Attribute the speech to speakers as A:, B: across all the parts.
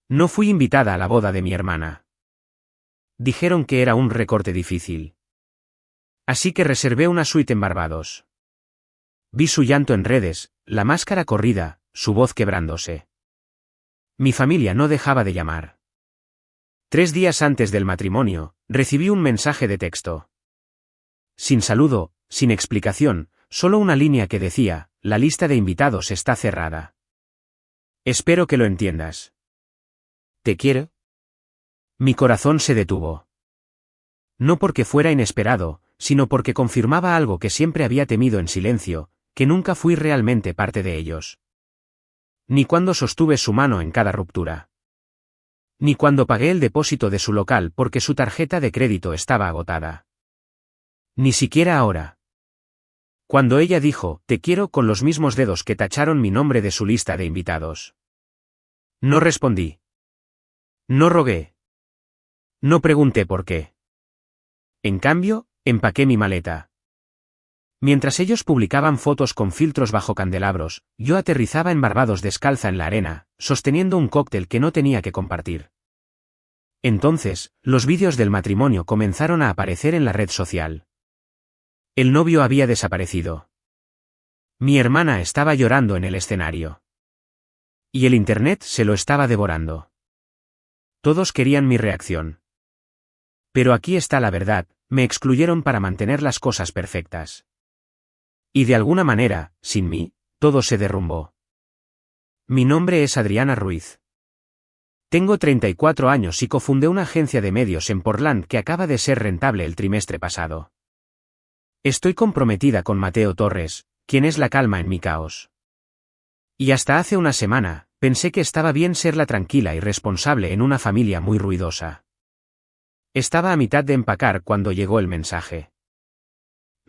A: No fui invitada a la boda de mi hermana. Dijeron que era un recorte difícil. Así que reservé una suite en Barbados. Vi su llanto en redes, la máscara corrida, su voz quebrándose. Mi familia no dejaba de llamar. 3 días antes del matrimonio, recibí un mensaje de texto. Sin saludo, sin explicación, solo una línea que decía: la lista de invitados está cerrada. Espero que lo entiendas. ¿Te quiero? Mi corazón se detuvo. No porque fuera inesperado, sino porque confirmaba algo que siempre había temido en silencio, que nunca fui realmente parte de ellos. Ni cuando sostuve su mano en cada ruptura. Ni cuando pagué el depósito de su local porque su tarjeta de crédito estaba agotada. Ni siquiera ahora. Cuando ella dijo: te quiero, con los mismos dedos que tacharon mi nombre de su lista de invitados. No respondí. No rogué. No pregunté por qué. En cambio, empaqué mi maleta. Mientras ellos publicaban fotos con filtros bajo candelabros, yo aterrizaba en Barbados descalza en la arena, sosteniendo un cóctel que no tenía que compartir. Entonces, los vídeos del matrimonio comenzaron a aparecer en la red social. El novio había desaparecido. Mi hermana estaba llorando en el escenario. Y el internet se lo estaba devorando. Todos querían mi reacción. Pero aquí está la verdad: me excluyeron para mantener las cosas perfectas. Y de alguna manera, sin mí, todo se derrumbó. Mi nombre es Adriana Ruiz. Tengo 34 años y cofundé una agencia de medios en Portland que acaba de ser rentable el trimestre pasado. Estoy comprometida con Mateo Torres, quien es la calma en mi caos. Y hasta hace una semana, pensé que estaba bien ser la tranquila y responsable en una familia muy ruidosa. Estaba a mitad de empacar cuando llegó el mensaje.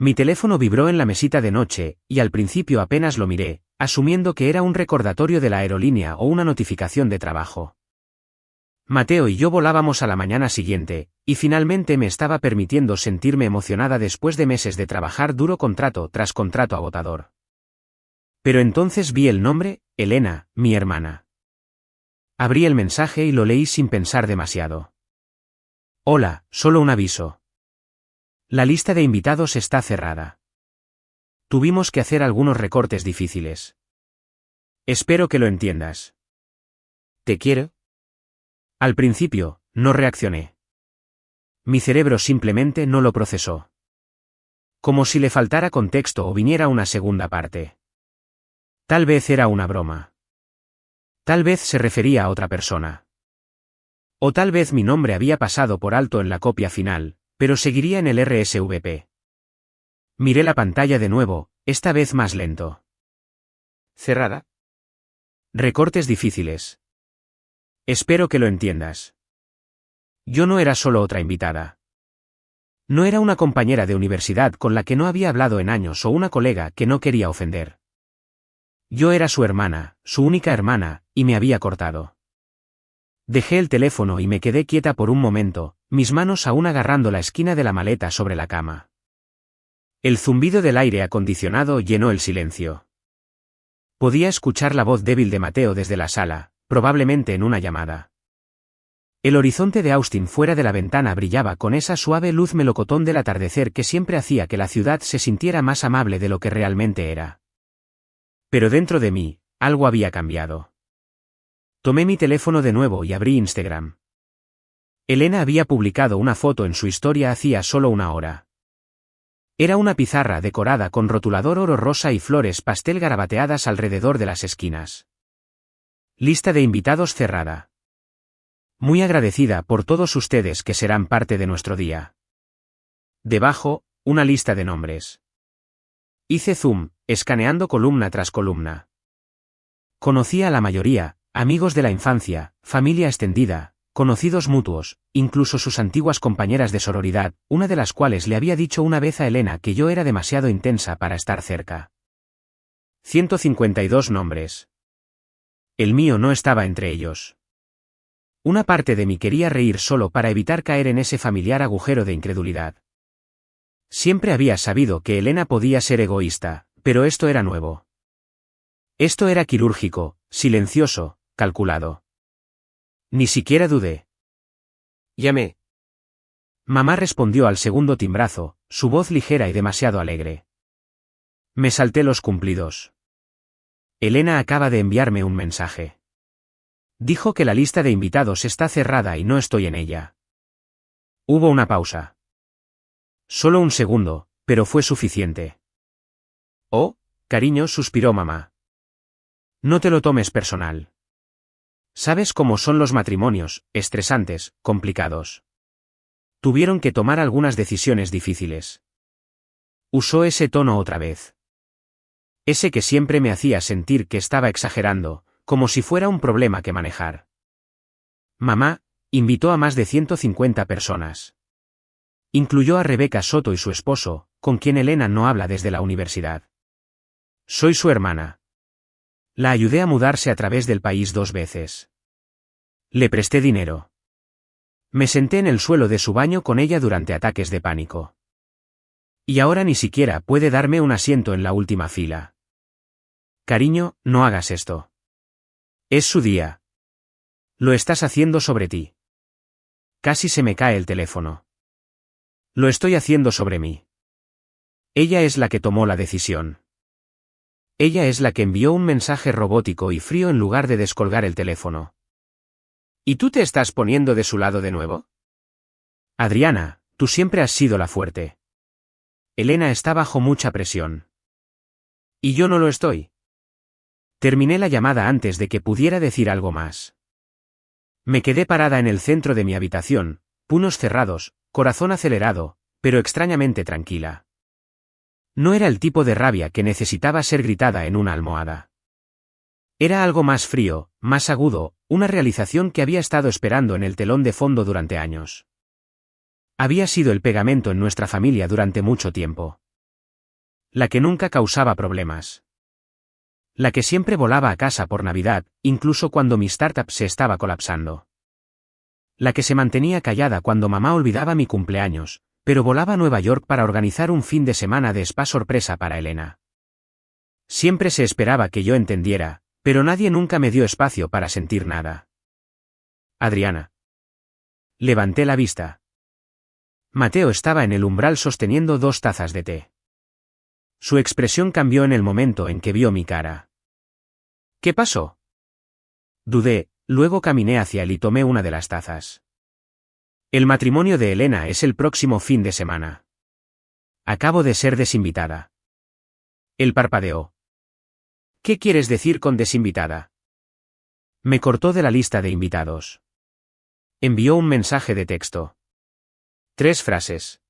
A: Mi teléfono vibró en la mesita de noche, y al principio apenas lo miré, asumiendo que era un recordatorio de la aerolínea o una notificación de trabajo. Mateo y yo volábamos a la mañana siguiente, y finalmente me estaba permitiendo sentirme emocionada después de meses de trabajar duro contrato tras contrato agotador. Pero entonces vi el nombre: Elena, mi hermana. Abrí el mensaje y lo leí sin pensar demasiado. Hola, solo un aviso. La lista de invitados está cerrada. Tuvimos que hacer algunos recortes difíciles. Espero que lo entiendas. ¿Te quiero? Al principio, no reaccioné. Mi cerebro simplemente no lo procesó. Como si le faltara contexto o viniera una segunda parte. Tal vez era una broma. Tal vez se refería a otra persona. O tal vez mi nombre había pasado por alto en la copia final, pero seguiría en el RSVP. Miré la pantalla de nuevo, esta vez más lento. ¿Cerrada? Recortes difíciles. Espero que lo entiendas. Yo no era solo otra invitada. No era una compañera de universidad con la que no había hablado en años o una colega que no quería ofender. Yo era su hermana, su única hermana, y me había cortado. Dejé el teléfono y me quedé quieta por un momento, mis manos aún agarrando la esquina de la maleta sobre la cama. El zumbido del aire acondicionado llenó el silencio. Podía escuchar la voz débil de Mateo desde la sala, probablemente en una llamada. El horizonte de Austin fuera de la ventana brillaba con esa suave luz melocotón del atardecer que siempre hacía que la ciudad se sintiera más amable de lo que realmente era. Pero dentro de mí, algo había cambiado. Tomé mi teléfono de nuevo y abrí Instagram. Elena había publicado una foto en su historia hacía solo una hora. Era una pizarra decorada con rotulador oro rosa y flores pastel garabateadas alrededor de las esquinas. Lista de invitados cerrada. Muy agradecida por todos ustedes que serán parte de nuestro día. Debajo, una lista de nombres. Hice zoom, escaneando columna tras columna. Conocí a la mayoría, amigos de la infancia, familia extendida, conocidos mutuos, incluso sus antiguas compañeras de sororidad, una de las cuales le había dicho una vez a Elena que yo era demasiado intensa para estar cerca. 152 nombres. El mío no estaba entre ellos. Una parte de mí quería reír solo para evitar caer en ese familiar agujero de incredulidad. Siempre había sabido que Elena podía ser egoísta, pero esto era nuevo. Esto era quirúrgico, silencioso, calculado. Ni siquiera dudé.
B: Llamé.
A: Mamá respondió al segundo timbrazo, su voz ligera y demasiado alegre. Me salté los cumplidos. Elena acaba de enviarme un mensaje. Dijo que la lista de invitados está cerrada y no estoy en ella. Hubo una pausa. Solo un segundo, pero fue suficiente. Oh, cariño, suspiró mamá. No te lo tomes personal. Sabes cómo son los matrimonios, estresantes, complicados. Tuvieron que tomar algunas decisiones difíciles. Usó ese tono otra vez. Ese que siempre me hacía sentir que estaba exagerando, como si fuera un problema que manejar. Mamá invitó a más de 150 personas. Incluyó a Rebeca Soto y su esposo, con quien Elena no habla desde la universidad. Soy su hermana. La ayudé a mudarse a través del país 2 veces. Le presté dinero. Me senté en el suelo de su baño con ella durante ataques de pánico. Y ahora ni siquiera puede darme un asiento en la última fila. Cariño, no hagas esto. Es su día. Lo estás haciendo sobre ti. Casi se me cae el teléfono. Lo estoy haciendo sobre mí. Ella es la que tomó la decisión. Ella es la que envió un mensaje robótico y frío en lugar de descolgar el teléfono. ¿Y tú te estás poniendo de su lado de nuevo? Adriana, tú siempre has sido la fuerte. Elena está bajo mucha presión. Y yo no lo estoy. Terminé la llamada antes de que pudiera decir algo más. Me quedé parada en el centro de mi habitación, puños cerrados, corazón acelerado, pero extrañamente tranquila. No era el tipo de rabia que necesitaba ser gritada en una almohada. Era algo más frío, más agudo, una realización que había estado esperando en el telón de fondo durante años. Había sido el pegamento en nuestra familia durante mucho tiempo. La que nunca causaba problemas. La que siempre volaba a casa por Navidad, incluso cuando mi startup se estaba colapsando. La que se mantenía callada cuando mamá olvidaba mi cumpleaños, pero volaba a Nueva York para organizar un fin de semana de spa sorpresa para Elena. Siempre se esperaba que yo entendiera, pero nadie nunca me dio espacio para sentir nada. Adriana. Levanté la vista. Mateo estaba en el umbral sosteniendo 2 tazas de té. Su expresión cambió en el momento en que vio mi cara. ¿Qué pasó? Dudé, luego caminé hacia él y tomé una de las tazas. El matrimonio de Elena es el próximo fin de semana. Acabo de ser desinvitada. Él parpadeó. ¿Qué quieres decir con desinvitada? Me cortó de la lista de invitados. Envió un mensaje de texto. 3 frases.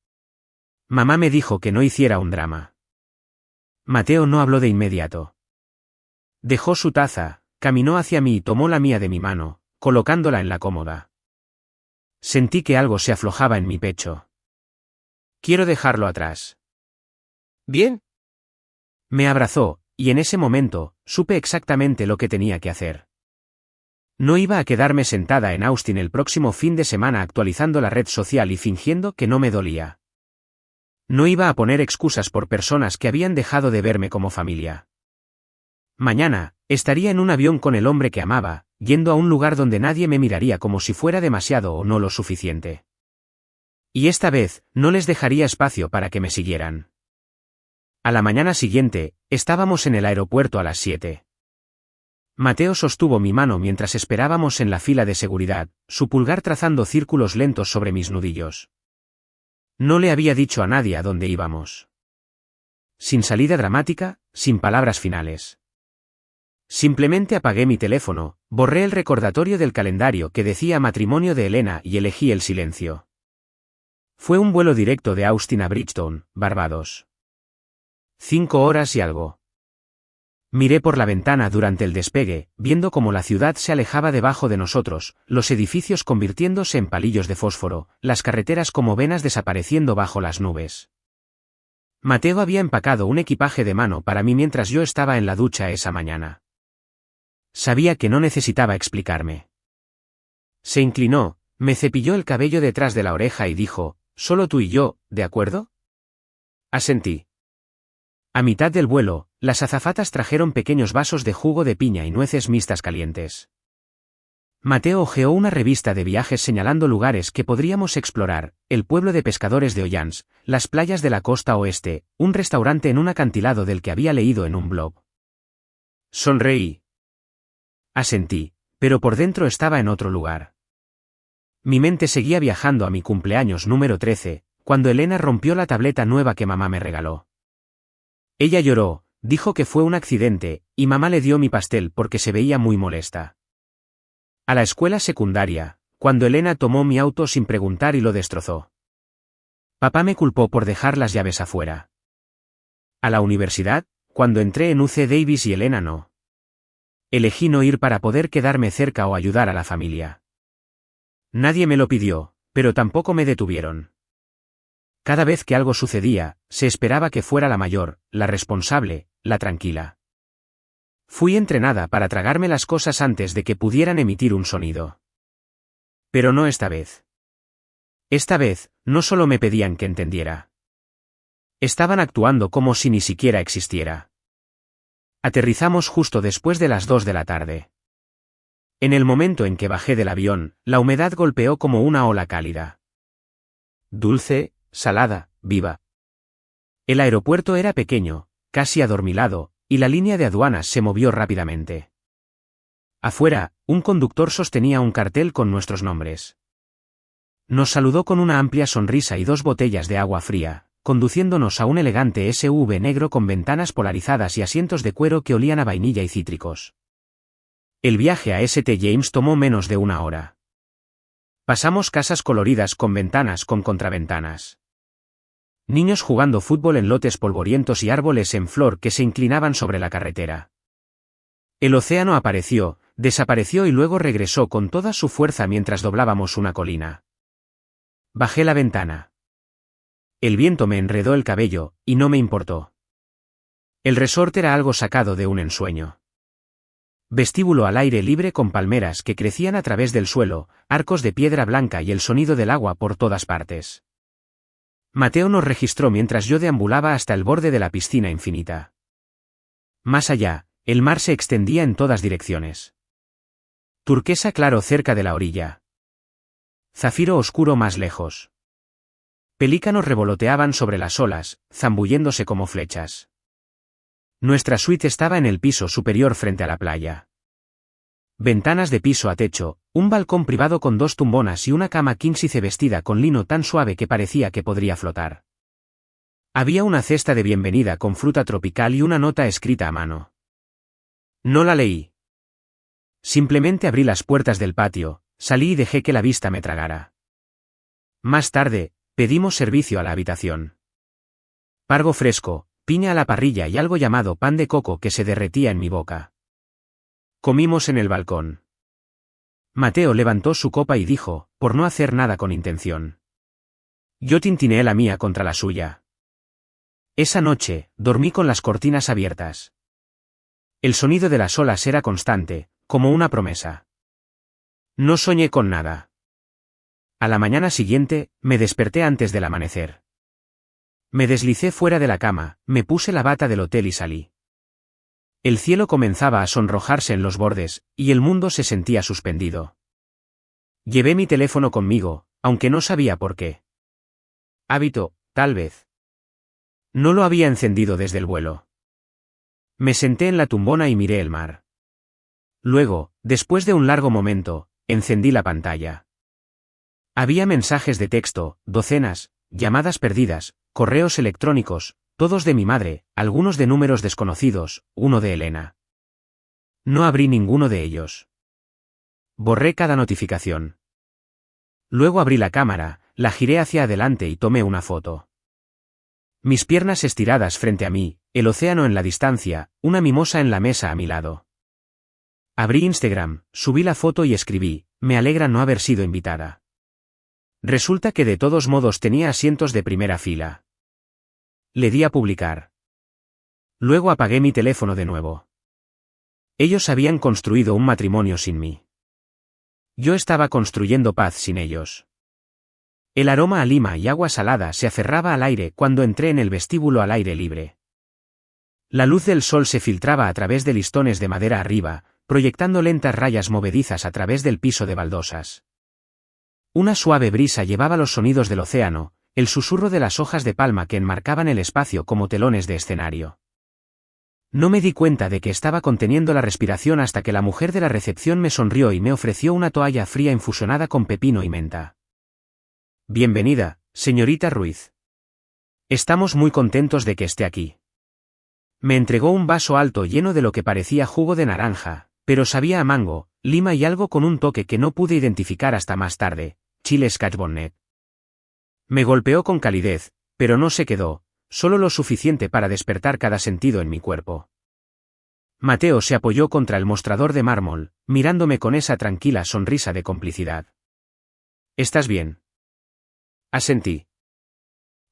A: Mamá me dijo que no hiciera un drama. Mateo no habló de inmediato. Dejó su taza, caminó hacia mí y tomó la mía de mi mano, colocándola en la cómoda. Sentí que algo se aflojaba en mi pecho. Quiero dejarlo atrás.
B: ¿Bien?
A: Me abrazó, y en ese momento, supe exactamente lo que tenía que hacer. No iba a quedarme sentada en Austin el próximo fin de semana actualizando la red social y fingiendo que no me dolía. No iba a poner excusas por personas que habían dejado de verme como familia. Mañana, estaría en un avión con el hombre que amaba, yendo a un lugar donde nadie me miraría como si fuera demasiado o no lo suficiente. Y esta vez, no les dejaría espacio para que me siguieran. A la mañana siguiente, estábamos en el aeropuerto a las 7. Mateo sostuvo mi mano mientras esperábamos en la fila de seguridad, su pulgar trazando círculos lentos sobre mis nudillos. No le había dicho a nadie a dónde íbamos. Sin salida dramática, sin palabras finales. Simplemente apagué mi teléfono, borré el recordatorio del calendario que decía matrimonio de Elena y elegí el silencio. Fue un vuelo directo de Austin a Bridgetown, Barbados. 5 horas y algo. Miré por la ventana durante el despegue, viendo cómo la ciudad se alejaba debajo de nosotros, los edificios convirtiéndose en palillos de fósforo, las carreteras como venas desapareciendo bajo las nubes. Mateo había empacado un equipaje de mano para mí mientras yo estaba en la ducha esa mañana. Sabía que no necesitaba explicarme. Se inclinó, me cepilló el cabello detrás de la oreja y dijo, «Solo tú y yo, ¿de acuerdo?» Asentí. A mitad del vuelo, las azafatas trajeron pequeños vasos de jugo de piña y nueces mixtas calientes. Mateo hojeó una revista de viajes señalando lugares que podríamos explorar: el pueblo de pescadores de Ollans, las playas de la costa oeste, un restaurante en un acantilado del que había leído en un blog. Sonreí. Asentí, pero por dentro estaba en otro lugar. Mi mente seguía viajando a mi cumpleaños número 13, cuando Elena rompió la tableta nueva que mamá me regaló. Ella lloró, dijo que fue un accidente, y mamá le dio mi pastel porque se veía muy molesta. A la escuela secundaria, cuando Elena tomó mi auto sin preguntar y lo destrozó. Papá me culpó por dejar las llaves afuera. A la universidad, cuando entré en UC Davis y Elena no. Elegí no ir para poder quedarme cerca o ayudar a la familia. Nadie me lo pidió, pero tampoco me detuvieron. Cada vez que algo sucedía, se esperaba que fuera la mayor, la responsable, la tranquila. Fui entrenada para tragarme las cosas antes de que pudieran emitir un sonido. Pero no esta vez. Esta vez, no solo me pedían que entendiera. Estaban actuando como si ni siquiera existiera. Aterrizamos justo después de las 2 de la tarde. En el momento en que bajé del avión, la humedad golpeó como una ola cálida. Dulce, salada, viva. El aeropuerto era pequeño, casi adormilado, y la línea de aduanas se movió rápidamente. Afuera, un conductor sostenía un cartel con nuestros nombres. Nos saludó con una amplia sonrisa y 2 botellas de agua fría, conduciéndonos a un elegante SUV negro con ventanas polarizadas y asientos de cuero que olían a vainilla y cítricos. El viaje a St. James tomó menos de 1 hora. Pasamos casas coloridas con ventanas con contraventanas. Niños jugando fútbol en lotes polvorientos y árboles en flor que se inclinaban sobre la carretera. El océano apareció, desapareció y luego regresó con toda su fuerza mientras doblábamos una colina. Bajé la ventana. El viento me enredó el cabello, y no me importó. El resort era algo sacado de un ensueño. Vestíbulo al aire libre con palmeras que crecían a través del suelo, arcos de piedra blanca y el sonido del agua por todas partes. Mateo nos registró mientras yo deambulaba hasta el borde de la piscina infinita. Más allá, el mar se extendía en todas direcciones. Turquesa claro cerca de la orilla. Zafiro oscuro más lejos. Pelícanos revoloteaban sobre las olas, zambulléndose como flechas. Nuestra suite estaba en el piso superior frente a la playa. Ventanas de piso a techo, un balcón privado con 2 tumbonas y una cama quinsice vestida con lino tan suave que parecía que podría flotar. Había una cesta de bienvenida con fruta tropical y una nota escrita a mano. No la leí. Simplemente abrí las puertas del patio, salí y dejé que la vista me tragara. Más tarde, pedimos servicio a la habitación. Pargo fresco, piña a la parrilla y algo llamado pan de coco que se derretía en mi boca. Comimos en el balcón. Mateo levantó su copa y dijo, por no hacer nada con intención. Yo tintineé la mía contra la suya. Esa noche, dormí con las cortinas abiertas. El sonido de las olas era constante, como una promesa. No soñé con nada. A la mañana siguiente, me desperté antes del amanecer. Me deslicé fuera de la cama, me puse la bata del hotel y salí. El cielo comenzaba a sonrojarse en los bordes, y el mundo se sentía suspendido. Llevé mi teléfono conmigo, aunque no sabía por qué. Hábito, tal vez. No lo había encendido desde el vuelo. Me senté en la tumbona y miré el mar. Luego, después de un largo momento, encendí la pantalla. Había mensajes de texto, docenas, llamadas perdidas, correos electrónicos, todos de mi madre, algunos de números desconocidos, uno de Elena. No abrí ninguno de ellos. Borré cada notificación. Luego abrí la cámara, la giré hacia adelante y tomé una foto. Mis piernas estiradas frente a mí, el océano en la distancia, una mimosa en la mesa a mi lado. Abrí Instagram, subí la foto y escribí, me alegra no haber sido invitada. Resulta que de todos modos tenía asientos de primera fila. Le di a publicar. Luego apagué mi teléfono de nuevo. Ellos habían construido un matrimonio sin mí. Yo estaba construyendo paz sin ellos. El aroma a lima y agua salada se aferraba al aire cuando entré en el vestíbulo al aire libre. La luz del sol se filtraba a través de listones de madera arriba, proyectando lentas rayas movedizas a través del piso de baldosas. Una suave brisa llevaba los sonidos del océano, el susurro de las hojas de palma que enmarcaban el espacio como telones de escenario. No me di cuenta de que estaba conteniendo la respiración hasta que la mujer de la recepción me sonrió y me ofreció una toalla fría infusionada con pepino y menta. Bienvenida, señorita Ruiz. Estamos muy contentos de que esté aquí. Me entregó un vaso alto lleno de lo que parecía jugo de naranja, pero sabía a mango, lima y algo con un toque que no pude identificar hasta más tarde, chile Scotch bonnet. Me golpeó con calidez, pero no se quedó, solo lo suficiente para despertar cada sentido en mi cuerpo. Mateo se apoyó contra el mostrador de mármol, mirándome con esa tranquila sonrisa de complicidad. ¿Estás bien? Asentí.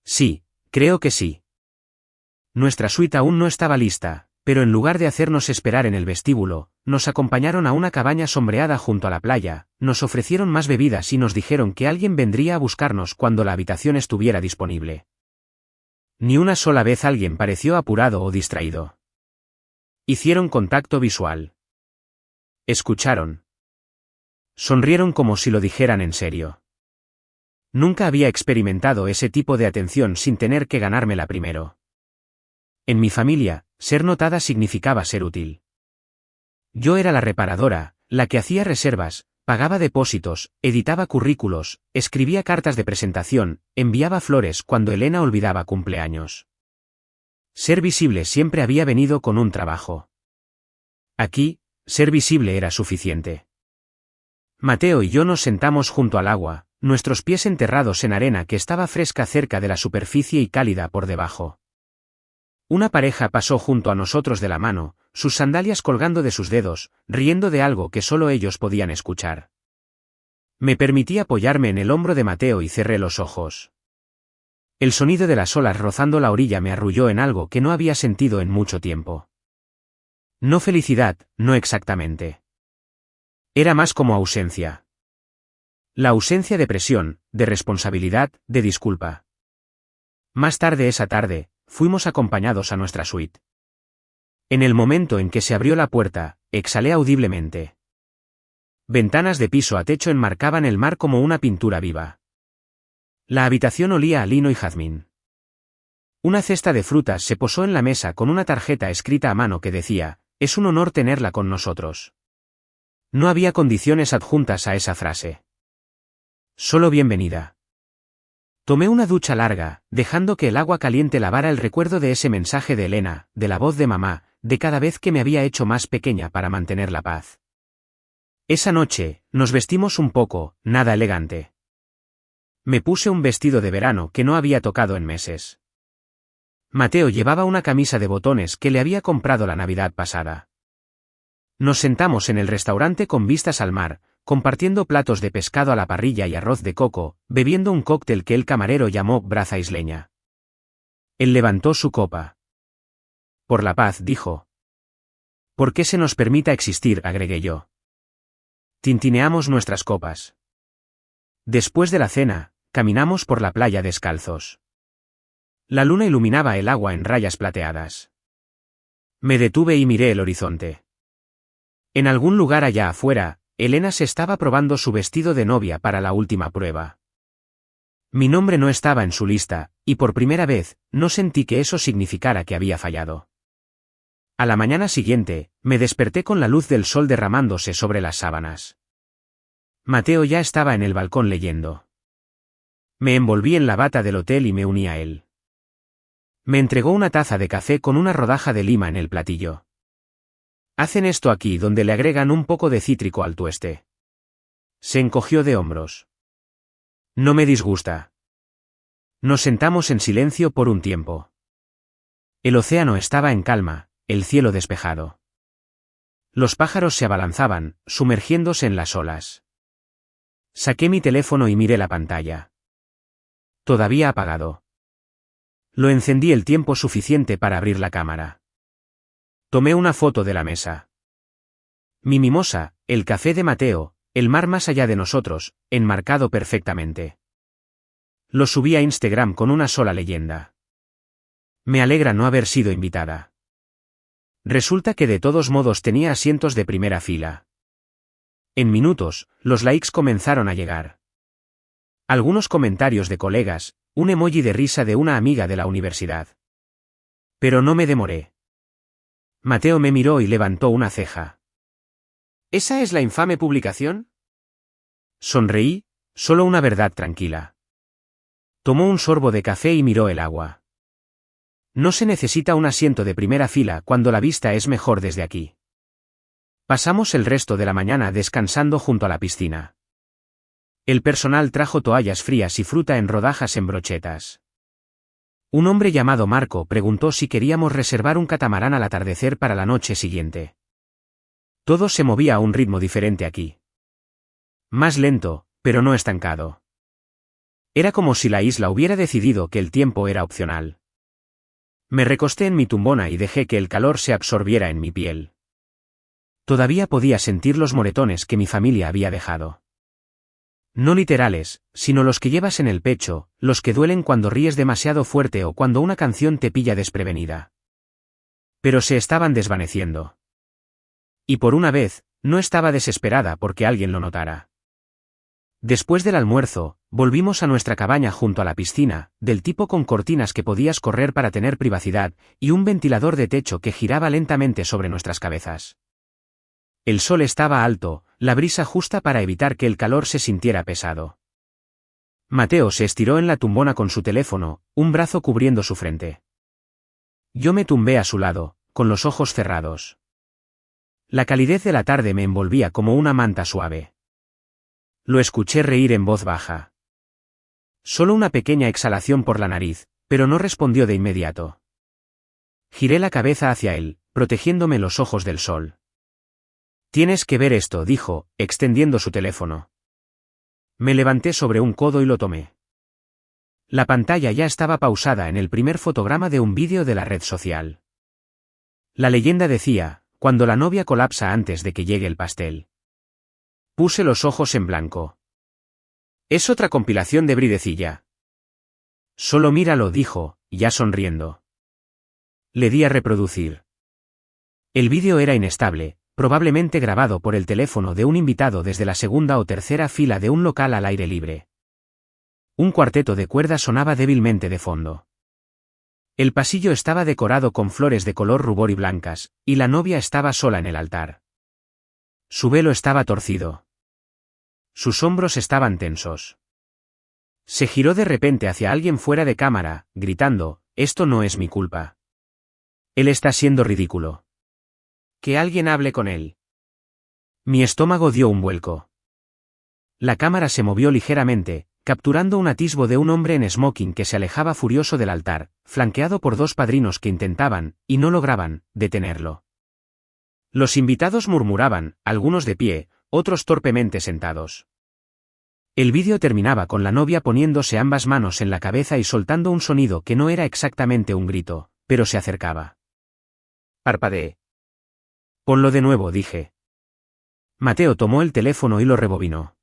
A: Sí, creo que sí. Nuestra suite aún no estaba lista, pero en lugar de hacernos esperar en el vestíbulo, nos acompañaron a una cabaña sombreada junto a la playa, nos ofrecieron más bebidas y nos dijeron que alguien vendría a buscarnos cuando la habitación estuviera disponible. Ni una sola vez alguien pareció apurado o distraído. Hicieron contacto visual. Escucharon. Sonrieron como si lo dijeran en serio. Nunca había experimentado ese tipo de atención sin tener que ganármela primero. En mi familia, ser notada significaba ser útil. Yo era la reparadora, la que hacía reservas, pagaba depósitos, editaba currículos, escribía cartas de presentación, enviaba flores cuando Elena olvidaba cumpleaños. Ser visible siempre había venido con un trabajo. Aquí, ser visible era suficiente. Mateo y yo nos sentamos junto al agua, nuestros pies enterrados en arena que estaba fresca cerca de la superficie y cálida por debajo. Una pareja pasó junto a nosotros de la mano, sus sandalias colgando de sus dedos, riendo de algo que solo ellos podían escuchar. Me permití apoyarme en el hombro de Mateo y cerré los ojos. El sonido de las olas rozando la orilla me arrulló en algo que no había sentido en mucho tiempo. No felicidad, no exactamente. Era más como ausencia. La ausencia de presión, de responsabilidad, de disculpa. Más tarde esa tarde, fuimos acompañados a nuestra suite. En el momento en que se abrió la puerta, exhalé audiblemente. Ventanas de piso a techo enmarcaban el mar como una pintura viva. La habitación olía a lino y jazmín. Una cesta de frutas se posó en la mesa con una tarjeta escrita a mano que decía, «Es un honor tenerla con nosotros». No había condiciones adjuntas a esa frase. Solo bienvenida. Tomé una ducha larga, dejando que el agua caliente lavara el recuerdo de ese mensaje de Elena, de la voz de mamá, de cada vez que me había hecho más pequeña para mantener la paz. Esa noche, nos vestimos un poco, nada elegante. Me puse un vestido de verano que no había tocado en meses. Mateo llevaba una camisa de botones que le había comprado la Navidad pasada. Nos sentamos en el restaurante con vistas al mar, compartiendo platos de pescado a la parrilla y arroz de coco, bebiendo un cóctel que el camarero llamó braza isleña. Él levantó su copa. Por la paz, dijo. ¿Por qué se nos permita existir?, agregué yo. Tintineamos nuestras copas. Después de la cena, caminamos por la playa descalzos. La luna iluminaba el agua en rayas plateadas. Me detuve y miré el horizonte. En algún lugar allá afuera, Elena se estaba probando su vestido de novia para la última prueba. Mi nombre no estaba en su lista, y por primera vez, no sentí que eso significara que había fallado. A la mañana siguiente, me desperté con la luz del sol derramándose sobre las sábanas. Mateo ya estaba en el balcón leyendo. Me envolví en la bata del hotel y me uní a él. Me entregó una taza de café con una rodaja de lima en el platillo. Hacen esto aquí donde le agregan un poco de cítrico al tueste. Se encogió de hombros. No me disgusta. Nos sentamos en silencio por un tiempo. El océano estaba en calma, el cielo despejado. Los pájaros se abalanzaban, sumergiéndose en las olas. Saqué mi teléfono y miré la pantalla. Todavía apagado. Lo encendí el tiempo suficiente para abrir la cámara. Tomé una foto de la mesa. Mi mimosa, el café de Mateo, el mar más allá de nosotros, enmarcado perfectamente. Lo subí a Instagram con una sola leyenda. Me alegra no haber sido invitada. Resulta que de todos modos tenía asientos de primera fila. En minutos, los likes comenzaron a llegar. Algunos comentarios de colegas, un emoji de risa de una amiga de la universidad. Pero no me demoré. Mateo me miró y levantó una ceja.
B: ¿Esa es la infame publicación?
A: Sonreí, solo una verdad tranquila. Tomó un sorbo de café y miró el agua. No se necesita un asiento de primera fila cuando la vista es mejor desde aquí. Pasamos el resto de la mañana descansando junto a la piscina. El personal trajo toallas frías y fruta en rodajas en brochetas. Un hombre llamado Marco preguntó si queríamos reservar un catamarán al atardecer para la noche siguiente. Todo se movía a un ritmo diferente aquí. Más lento, pero no estancado. Era como si la isla hubiera decidido que el tiempo era opcional. Me recosté en mi tumbona y dejé que el calor se absorbiera en mi piel. Todavía podía sentir los moretones que mi familia había dejado. No literales, sino los que llevas en el pecho, los que duelen cuando ríes demasiado fuerte o cuando una canción te pilla desprevenida. Pero se estaban desvaneciendo. Y por una vez, no estaba desesperada porque alguien lo notara. Después del almuerzo, volvimos a nuestra cabaña junto a la piscina, del tipo con cortinas que podías correr para tener privacidad, y un ventilador de techo que giraba lentamente sobre nuestras cabezas. El sol estaba alto, la brisa justa para evitar que el calor se sintiera pesado. Mateo se estiró en la tumbona con su teléfono, un brazo cubriendo su frente. Yo me tumbé a su lado, con los ojos cerrados. La calidez de la tarde me envolvía como una manta suave. Lo escuché reír en voz baja. Solo una pequeña exhalación por la nariz, pero no respondió de inmediato. Giré la cabeza hacia él, protegiéndome los ojos del sol. Tienes que ver esto, dijo, extendiendo su teléfono. Me levanté sobre un codo y lo tomé. La pantalla ya estaba pausada en el primer fotograma de un vídeo de la red social. La leyenda decía, cuando la novia colapsa antes de que llegue el pastel. Puse los ojos en blanco. Es otra compilación de Bridecilla. Solo míralo, dijo, ya sonriendo. Le di a reproducir. El vídeo era inestable, probablemente grabado por el teléfono de un invitado desde la segunda o tercera fila de un local al aire libre. Un cuarteto de cuerdas sonaba débilmente de fondo. El pasillo estaba decorado con flores de color rubor y blancas, y la novia estaba sola en el altar. Su velo estaba torcido. Sus hombros estaban tensos. Se giró de repente hacia alguien fuera de cámara, gritando, «Esto no es mi culpa. Él está siendo ridículo. Que alguien hable con él». Mi estómago dio un vuelco. La cámara se movió ligeramente, capturando un atisbo de un hombre en smoking que se alejaba furioso del altar, flanqueado por dos padrinos que intentaban, y no lograban, detenerlo. Los invitados murmuraban, algunos de pie, otros torpemente sentados. El vídeo terminaba con la novia poniéndose ambas manos en la cabeza y soltando un sonido que no era exactamente un grito, pero se acercaba. Parpadeé. Ponlo de nuevo, dije. Mateo tomó el teléfono y lo rebobinó.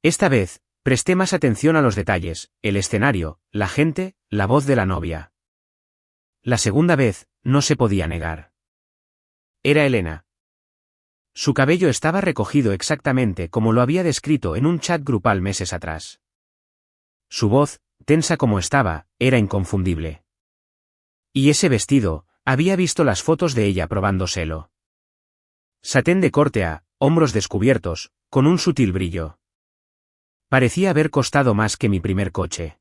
A: Esta vez, presté más atención a los detalles, el escenario, la gente, la voz de la novia. La segunda vez, no se podía negar. Era Elena. Su cabello estaba recogido exactamente como lo había descrito en un chat grupal meses atrás. Su voz, tensa como estaba, era inconfundible. Y ese vestido, había visto las fotos de ella probándoselo. Satén de corte A, hombros descubiertos, con un sutil brillo. Parecía haber costado más que mi primer coche.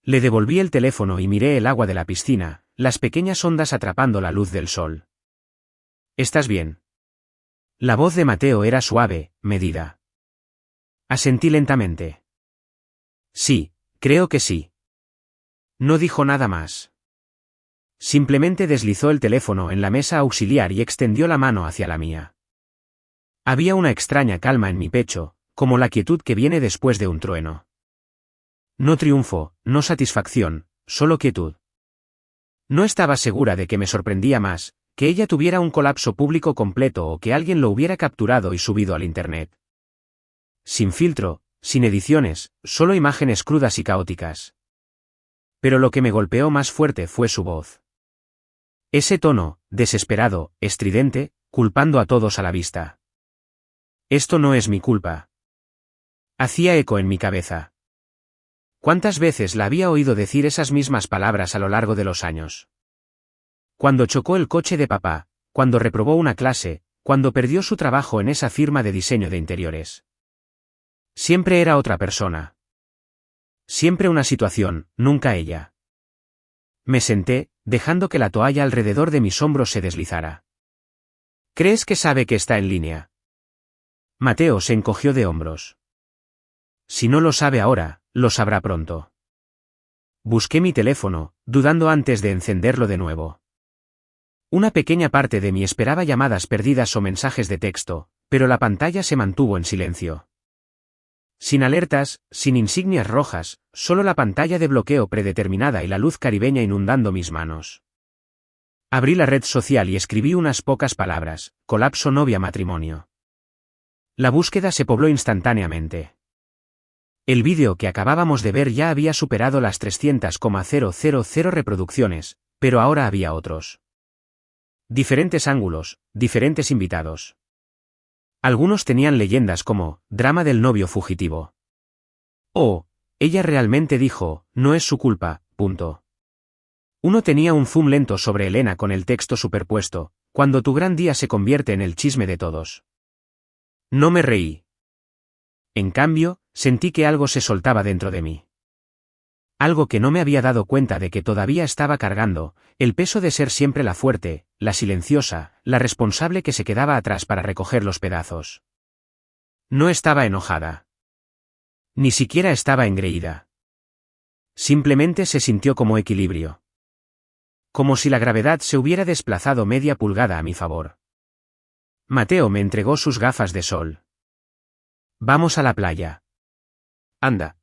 A: Le devolví el teléfono y miré el agua de la piscina, las pequeñas ondas atrapando la luz del sol. ¿Estás bien? La voz de Mateo era suave, medida. Asentí lentamente. Sí, creo que sí. No dijo nada más. Simplemente deslizó el teléfono en la mesa auxiliar y extendió la mano hacia la mía. Había una extraña calma en mi pecho, como la quietud que viene después de un trueno. No triunfo, no satisfacción, solo quietud. No estaba segura de que me sorprendía más, que ella tuviera un colapso público completo o que alguien lo hubiera capturado y subido al internet. Sin filtro, sin ediciones, solo imágenes crudas y caóticas. Pero lo que me golpeó más fuerte fue su voz. Ese tono, desesperado, estridente, culpando a todos a la vista. Esto no es mi culpa. Hacía eco en mi cabeza. ¿Cuántas veces la había oído decir esas mismas palabras a lo largo de los años? Cuando chocó el coche de papá, cuando reprobó una clase, cuando perdió su trabajo en esa firma de diseño de interiores. Siempre era otra persona. Siempre una situación, nunca ella. Me senté, dejando que la toalla alrededor de mis hombros se deslizara. ¿Crees que sabe que está en línea? Mateo se encogió de hombros. Si no lo sabe ahora, lo sabrá pronto. Busqué mi teléfono, dudando antes de encenderlo de nuevo. Una pequeña parte de mí esperaba llamadas perdidas o mensajes de texto, pero la pantalla se mantuvo en silencio. Sin alertas, sin insignias rojas, solo la pantalla de bloqueo predeterminada y la luz caribeña inundando mis manos. Abrí la red social y escribí unas pocas palabras: colapso novia matrimonio. La búsqueda se pobló instantáneamente. El vídeo que acabábamos de ver ya había superado las 300,000 reproducciones, pero ahora había otros. Diferentes ángulos, diferentes invitados. Algunos tenían leyendas como, drama del novio fugitivo. O, ella realmente dijo, no es su culpa, punto. Uno tenía un zoom lento sobre Elena con el texto superpuesto, cuando tu gran día se convierte en el chisme de todos. No me reí. En cambio, sentí que algo se soltaba dentro de mí. Algo que no me había dado cuenta de que todavía estaba cargando, el peso de ser siempre la fuerte, la silenciosa, la responsable que se quedaba atrás para recoger los pedazos. No estaba enojada. Ni siquiera estaba engreída. Simplemente se sintió como equilibrio. Como si la gravedad se hubiera desplazado media pulgada a mi favor. Mateo me entregó sus gafas de sol. Vamos a la playa. Anda.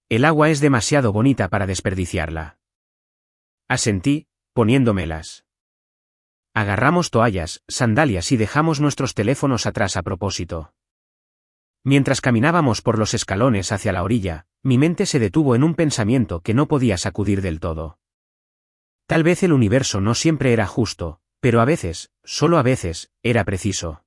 A: El agua es demasiado bonita para desperdiciarla. Asentí, poniéndomelas. Agarramos toallas, sandalias y dejamos nuestros teléfonos atrás a propósito. Mientras caminábamos por los escalones hacia la orilla, mi mente se detuvo en un pensamiento que no podía sacudir del todo. Tal vez el universo no siempre era justo, pero a veces, solo a veces, era preciso.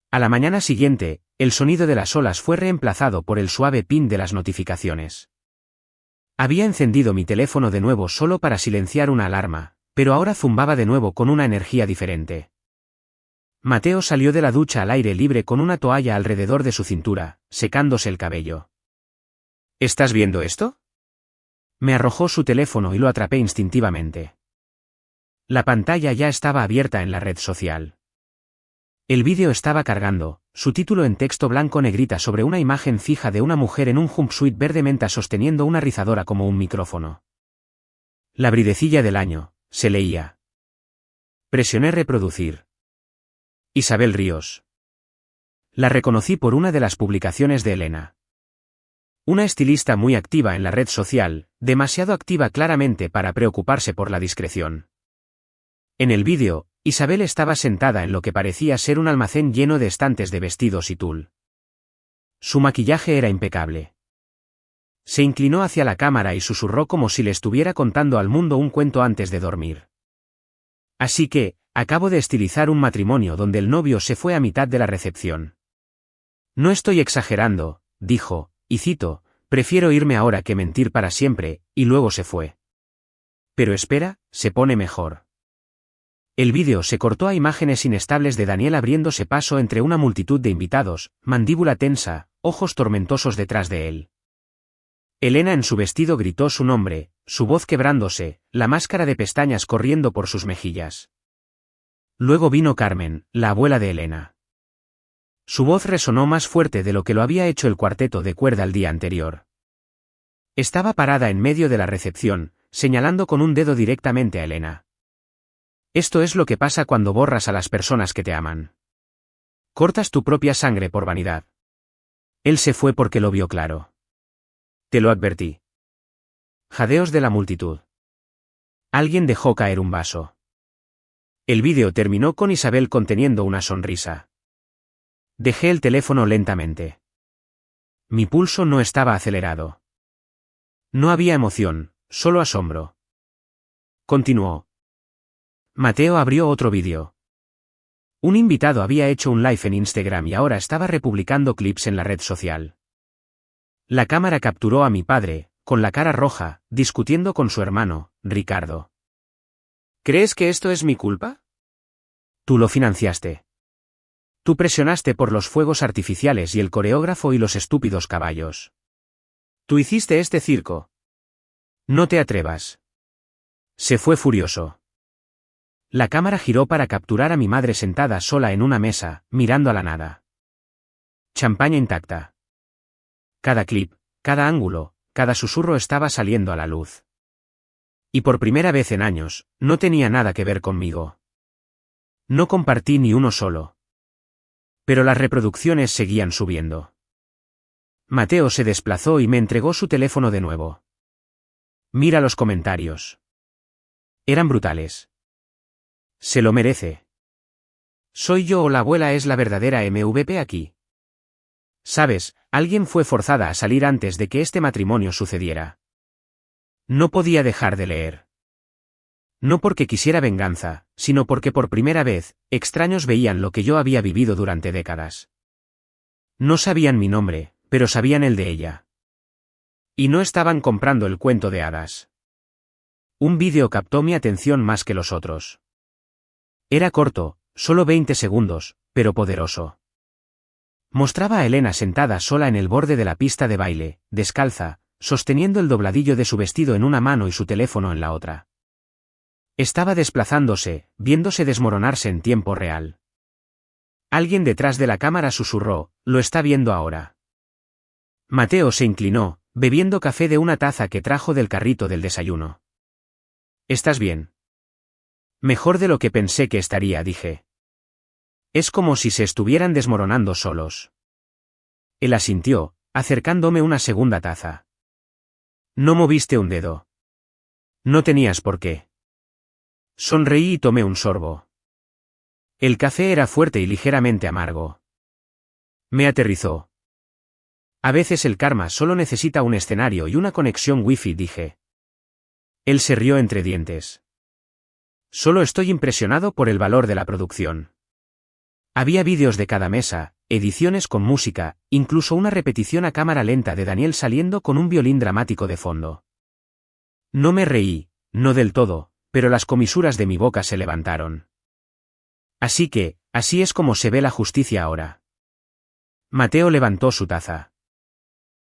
A: A la mañana siguiente, el sonido de las olas fue reemplazado por el suave ping de las notificaciones. Había encendido mi teléfono de nuevo solo para silenciar una alarma, pero ahora zumbaba de nuevo con una energía diferente. Mateo salió de la ducha al aire libre con una toalla alrededor de su cintura, secándose el cabello. ¿Estás viendo esto? Me arrojó su teléfono y lo atrapé instintivamente. La pantalla ya estaba abierta en la red social. El vídeo estaba cargando, su título en texto blanco negrita sobre una imagen fija de una mujer en un jumpsuit verde menta sosteniendo una rizadora como un micrófono. La bridecilla del año, se leía. Presioné reproducir. Isabel Ríos. La reconocí por una de las publicaciones de Elena. Una estilista muy activa en la red social, demasiado activa claramente para preocuparse por la discreción. En el vídeo, Isabel estaba sentada en lo que parecía ser un almacén lleno de estantes de vestidos y tul. Su maquillaje era impecable. Se inclinó hacia la cámara y susurró como si le estuviera contando al mundo un cuento antes de dormir. Así que, acabo de estilizar un matrimonio donde el novio se fue a mitad de la recepción. No estoy exagerando, dijo, y cito, prefiero irme ahora que mentir para siempre, y luego se fue. Pero espera, se pone mejor. El vídeo se cortó a imágenes inestables de Daniel abriéndose paso entre una multitud de invitados, mandíbula tensa, ojos tormentosos detrás de él. Elena en su vestido gritó su nombre, su voz quebrándose, la máscara de pestañas corriendo por sus mejillas. Luego vino Carmen, la abuela de Elena. Su voz resonó más fuerte de lo que lo había hecho el cuarteto de cuerda el día anterior. Estaba parada en medio de la recepción, señalando con un dedo directamente a Elena. Esto es lo que pasa cuando borras a las personas que te aman. Cortas tu propia sangre por vanidad. Él se fue porque lo vio claro. Te lo advertí. Jadeos de la multitud. Alguien dejó caer un vaso. El vídeo terminó con Isabel conteniendo una sonrisa. Dejé el teléfono lentamente. Mi pulso no estaba acelerado. No había emoción, solo asombro. Continuó. Mateo abrió otro vídeo. Un invitado había hecho un live en Instagram y ahora estaba republicando clips en la red social. La cámara capturó a mi padre, con la cara roja, discutiendo con su hermano, Ricardo.
B: ¿Crees que esto es mi culpa?
A: Tú lo financiaste. Tú presionaste por los fuegos artificiales y el coreógrafo y los estúpidos caballos.
B: Tú hiciste este circo.
A: No te atrevas. Se fue furioso. La cámara giró para capturar a mi madre sentada sola en una mesa, mirando a la nada. Champaña intacta. Cada clip, cada ángulo, cada susurro estaba saliendo a la luz. Y por primera vez en años, no tenía nada que ver conmigo. No compartí ni uno solo. Pero las reproducciones seguían subiendo. Mateo se desplazó y me entregó su teléfono de nuevo. Mira los comentarios. Eran brutales. Se lo merece. ¿Soy yo o la abuela es la verdadera MVP aquí? Sabes, alguien fue forzada a salir antes de que este matrimonio sucediera. No podía dejar de leer. No porque quisiera venganza, sino porque por primera vez, extraños veían lo que yo había vivido durante décadas. No sabían mi nombre, pero sabían el de ella. Y no estaban comprando el cuento de hadas. Un vídeo captó mi atención más que los otros. Era corto, solo 20 segundos, pero poderoso. Mostraba a Elena sentada sola en el borde de la pista de baile, descalza, sosteniendo el dobladillo de su vestido en una mano y su teléfono en la otra. Estaba desplazándose, viéndose desmoronarse en tiempo real. Alguien detrás de la cámara susurró, lo está viendo ahora. Mateo se inclinó, bebiendo café de una taza que trajo del carrito del desayuno. ¿Estás bien? Mejor de lo que pensé que estaría, dije. Es como si se estuvieran desmoronando solos. Él asintió, acercándome una segunda taza. No moviste un dedo. No tenías por qué. Sonreí y tomé un sorbo. El café era fuerte y ligeramente amargo. Me aterrizó. A veces el karma solo necesita un escenario y una conexión wifi, dije. Él se rió entre dientes. Solo estoy impresionado por el valor de la producción. Había vídeos de cada mesa, ediciones con música, incluso una repetición a cámara lenta de Daniel saliendo con un violín dramático de fondo. No me reí, no del todo, pero las comisuras de mi boca se levantaron. Así que, así es como se ve la justicia ahora. Mateo levantó su taza.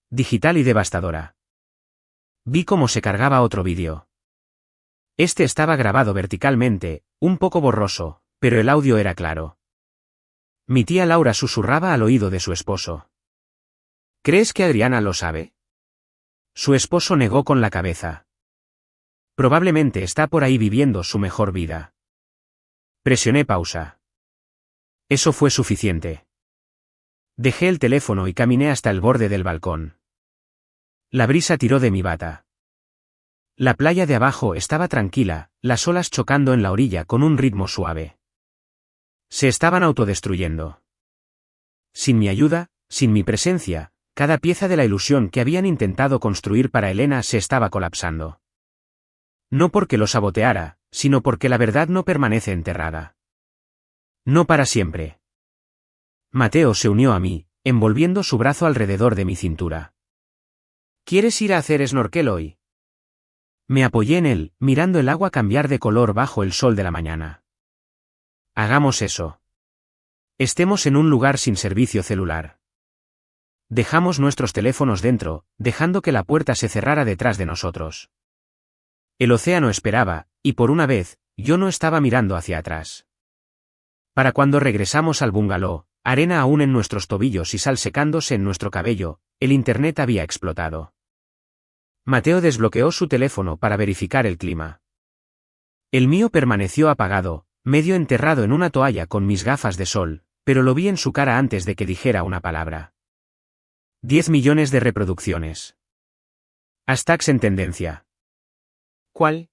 A: Digital y devastadora. Vi cómo se cargaba otro vídeo. Este estaba grabado verticalmente, un poco borroso, pero el audio era claro. Mi tía Laura susurraba al oído de su esposo. ¿Crees que Adriana lo sabe? Su esposo negó con la cabeza. Probablemente está por ahí viviendo su mejor vida. Presioné pausa. Eso fue suficiente. Dejé el teléfono y caminé hasta el borde del balcón. La brisa tiró de mi bata. La playa de abajo estaba tranquila, las olas chocando en la orilla con un ritmo suave. Se estaban autodestruyendo. Sin mi ayuda, sin mi presencia, cada pieza de la ilusión que habían intentado construir para Elena se estaba colapsando. No porque lo saboteara, sino porque la verdad no permanece enterrada. No para siempre. Mateo se unió a mí, envolviendo su brazo alrededor de mi cintura.
B: ¿Quieres ir a hacer snorkel hoy?
A: Me apoyé en él, mirando el agua cambiar de color bajo el sol de la mañana. Hagamos eso. Estemos en un lugar sin servicio celular. Dejamos nuestros teléfonos dentro, dejando que la puerta se cerrara detrás de nosotros. El océano esperaba, y por una vez, yo no estaba mirando hacia atrás. Para cuando regresamos al bungalow, arena aún en nuestros tobillos y sal secándose en nuestro cabello, el internet había explotado. Mateo desbloqueó su teléfono para verificar el clima. El mío permaneció apagado, medio enterrado en una toalla con mis gafas de sol, pero lo vi en su cara antes de que dijera una palabra. 10 millones de reproducciones. Hashtags en tendencia.
B: ¿Cuál?